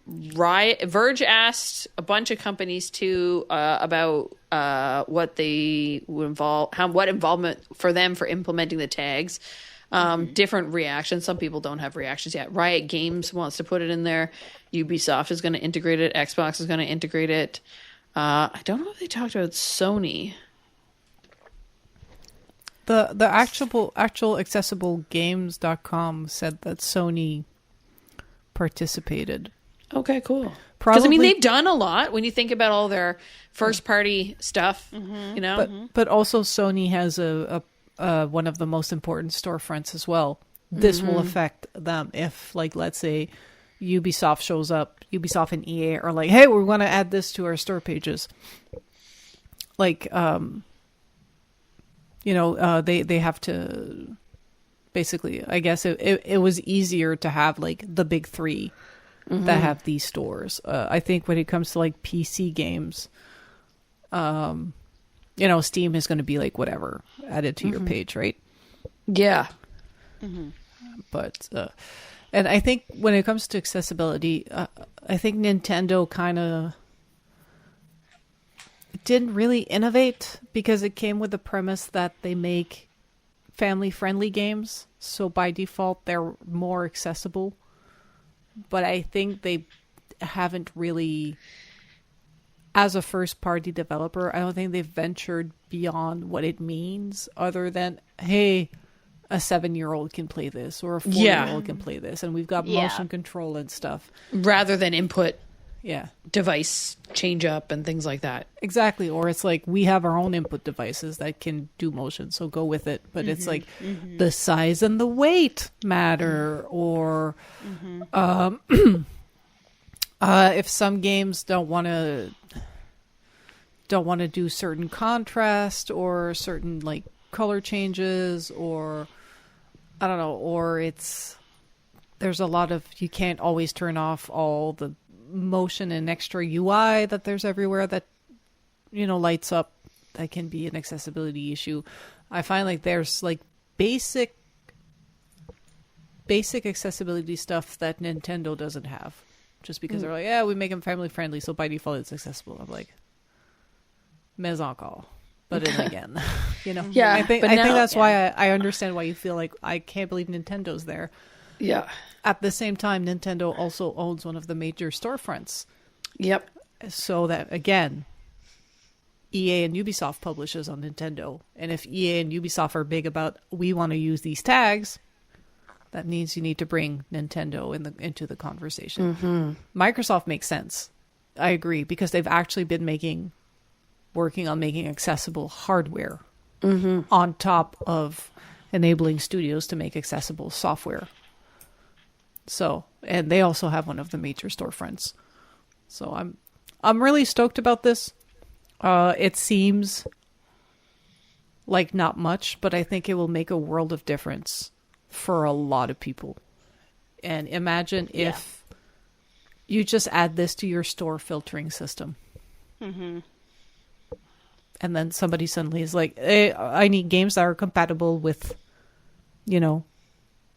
Verge asked a bunch of companies too about what they would what involvement for them for implementing the tags. Different reactions. Some people don't have reactions yet. Riot Games wants to put it in there. Ubisoft is going to integrate it. Xbox is going to integrate it. I don't know if they talked about Sony. The actual accessiblegames.com said that Sony participated. Okay, cool. Because they've done a lot when you think about all their first party stuff. But also Sony has a one of the most important storefronts as well. This will affect them if, like, let's say Ubisoft shows up, Ubisoft and EA are like, hey, we want to add this to our store pages. Like, they have to basically, I guess it was easier to have like the big 3 that have these stores. I think when it comes to like PC games, Steam is going to be like whatever added to your page, right? Yeah. But and I think when it comes to accessibility, I think Nintendo kind of didn't really innovate, because it came with the premise that they make family-friendly games, so by default they're more accessible. But I think they haven't really, as a first-party developer, I don't think they've ventured beyond what it means, other than, hey, a 7-year-old can play this or a 4-year-old can play this, and we've got motion control and stuff rather than input device change up and things like that. Exactly. Or it's like we have our own input devices that can do motion, so go with it. But it's like the size and the weight matter, or if some games don't want to do certain contrast or certain like color changes, or I don't know, or there's a lot of, you can't always turn off all the motion and extra UI that there's everywhere that, lights up. That can be an accessibility issue. I find like there's like basic accessibility stuff that Nintendo doesn't have, just because they're like, we make them family friendly, so by default it's accessible. I'm like, mais encore. But then again, Yeah, I think that's why I understand why you feel like I can't believe Nintendo's there. Yeah. At the same time, Nintendo also owns one of the major storefronts. Yep. So that, again, EA and Ubisoft publishes on Nintendo. And if EA and Ubisoft are big about, we want to use these tags, that means you need to bring Nintendo into the conversation. Microsoft makes sense. I agree, because they've actually been working on making accessible hardware on top of enabling studios to make accessible software. So, and they also have one of the major storefronts. So I'm really stoked about this. It seems like not much, but I think it will make a world of difference for a lot of people. And imagine if you just add this to your store filtering system. And then somebody suddenly is like, hey, I need games that are compatible with,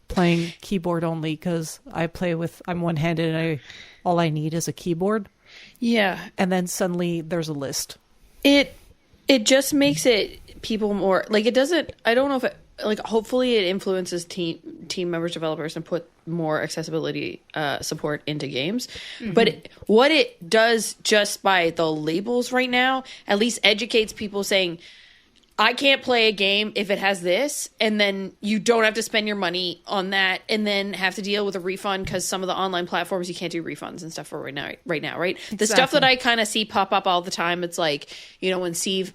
playing keyboard only, because I'm one-handed and all I need is a keyboard. Yeah. And then suddenly there's a list. It just makes it people more, like, it doesn't, I don't know if it, like, hopefully it influences team members, developers, and put more accessibility support into games. But what it does just by the labels right now, at least educates people, saying, I can't play a game if it has this, and then you don't have to spend your money on that and then have to deal with a refund, because some of the online platforms you can't do refunds and stuff for right now, right? Exactly. The stuff that I kind of see pop up all the time, it's like, when Steve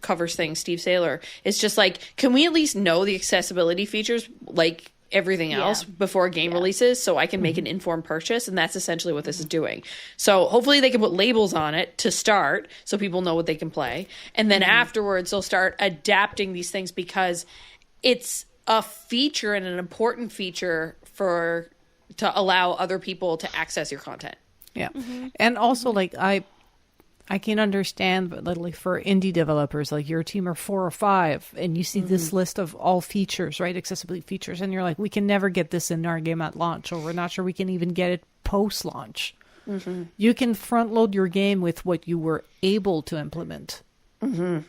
covers things, Steve Saylor, it's just like, can we at least know the accessibility features like everything else before a game releases, so I can make an informed purchase? And that's essentially what this is doing. So hopefully they can put labels on it to start, so people know what they can play, and then afterwards they'll start adapting these things, because it's a feature and an important feature to allow other people to access your content. And also, like, I can understand, but literally for indie developers, like your team are 4 or 5, and you see this list of all features, right? Accessibility features. And you're like, we can never get this in our game at launch, or we're not sure we can even get it post-launch. You can front load your game with what you were able to implement. And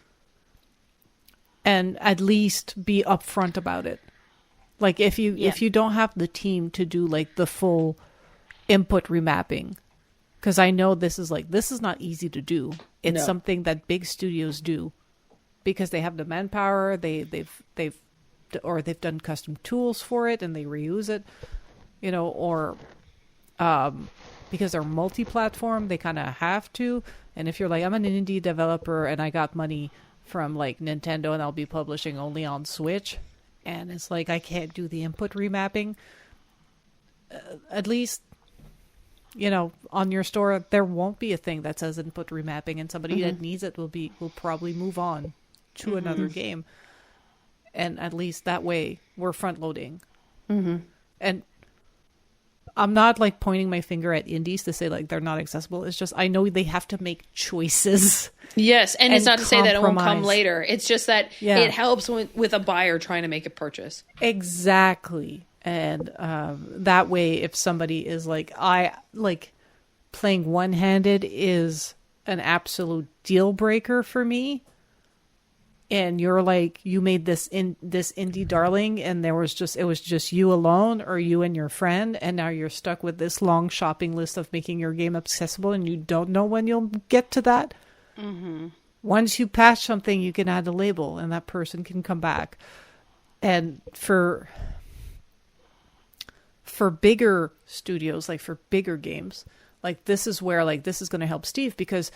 at least be upfront about it. Like if you don't have the team to do like the full input remapping, because I know this is not easy to do. It's something that big studios do because they have the manpower. They've done custom tools for it and they reuse it, or because they're multi-platform, they kind of have to. And if you're like, I'm an indie developer and I got money from like Nintendo and I'll be publishing only on Switch, and it's like I can't do the input remapping. At least, on your store, there won't be a thing that says input remapping, and somebody that needs it will probably move on to another game. And at least that way we're front loading. And I'm not like pointing my finger at indies to say like they're not accessible. It's just, I know they have to make choices. Yes. And it's not to say that it won't come later. It's just that it helps with a buyer trying to make a purchase. Exactly. And that way, if somebody is like, playing one-handed is an absolute deal breaker for me, and you're like, you made this indie darling, and it was just you alone or you and your friend, and now you're stuck with this long shopping list of making your game accessible, and you don't know when you'll get to that. Once you patch something, you can add a label, and that person can come back. And for bigger studios, like for bigger games, like this is where like this is going to help Steve, because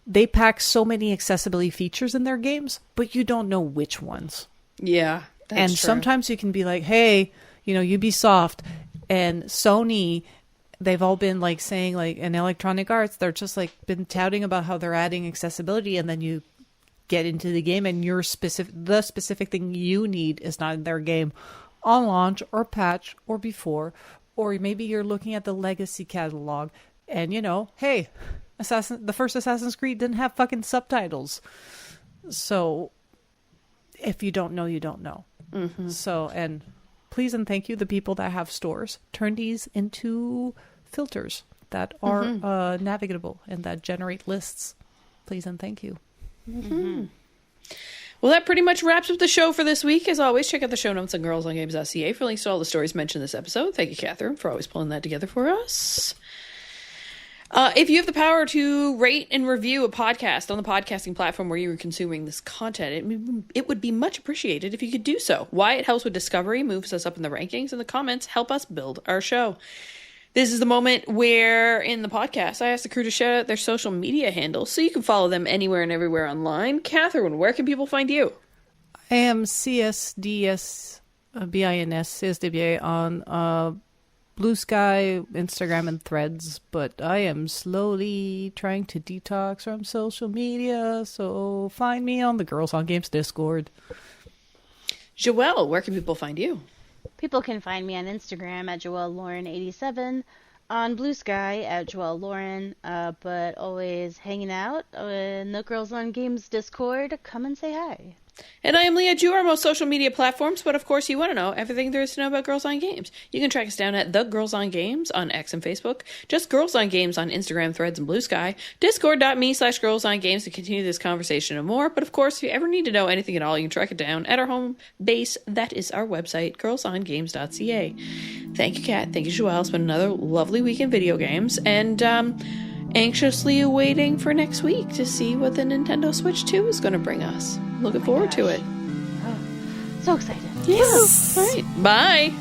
they pack so many accessibility features in their games, but you don't know which ones. Yeah, that's and true. Sometimes you can be like, hey, you know, Ubisoft and Sony, they've all been like saying, like, in Electronic Arts, they're just like been touting about how they're adding accessibility, and then you get into the game and the specific thing you need is not in their game on launch or patch or before, or maybe you're looking at the legacy catalog and, you know, hey, the first Assassin's Creed didn't have fucking subtitles. So if you don't know, you don't know. Mm-hmm. So, and please and thank you, the people that have stores, turn these into filters that are navigable and that generate lists. Please and thank you. Mm-hmm. Well, that pretty much wraps up the show for this week. As always, check out the show notes on girlsongames.ca for links to all the stories mentioned in this episode. Thank you, Catherine, for always pulling that together for us. If you have the power to rate and review a podcast on the podcasting platform where you are consuming this content, it would be much appreciated if you could do so. Why? It helps with discovery, moves us up in the rankings, and the comments help us build our show. This is the moment where, in the podcast, I ask the crew to shout out their social media handles so you can follow them anywhere and everywhere online. Catherine, where can people find you? I am CSDSBINS, CSDBA on Blue Sky, Instagram, and Threads, but I am slowly trying to detox from social media, so find me on the Girls on Games Discord. Joelle, where can people find you? People can find me on Instagram at JoelleLauren87, on Blue Sky at JoelleLauren, but always hanging out in the Girls on Games Discord. Come and say hi. And I am Leah. You are most social media platforms, but of course you want to know everything there is to know about Girls on Games. You can track us down at The Girls on Games on X and Facebook, just Girls on Games on Instagram, Threads, and Blue Sky, discord.me/Girls on Games to continue this conversation and more. But of course, if you ever need to know anything at all, you can track it down at our home base. That is our website, girlsongames.ca. Thank you, Kat. Thank you, Joelle. It's been another lovely week in video games, and anxiously awaiting for next week to see what the Nintendo Switch 2 is going to bring us. Looking forward to it. Oh, so excited. Yes. All right. Bye.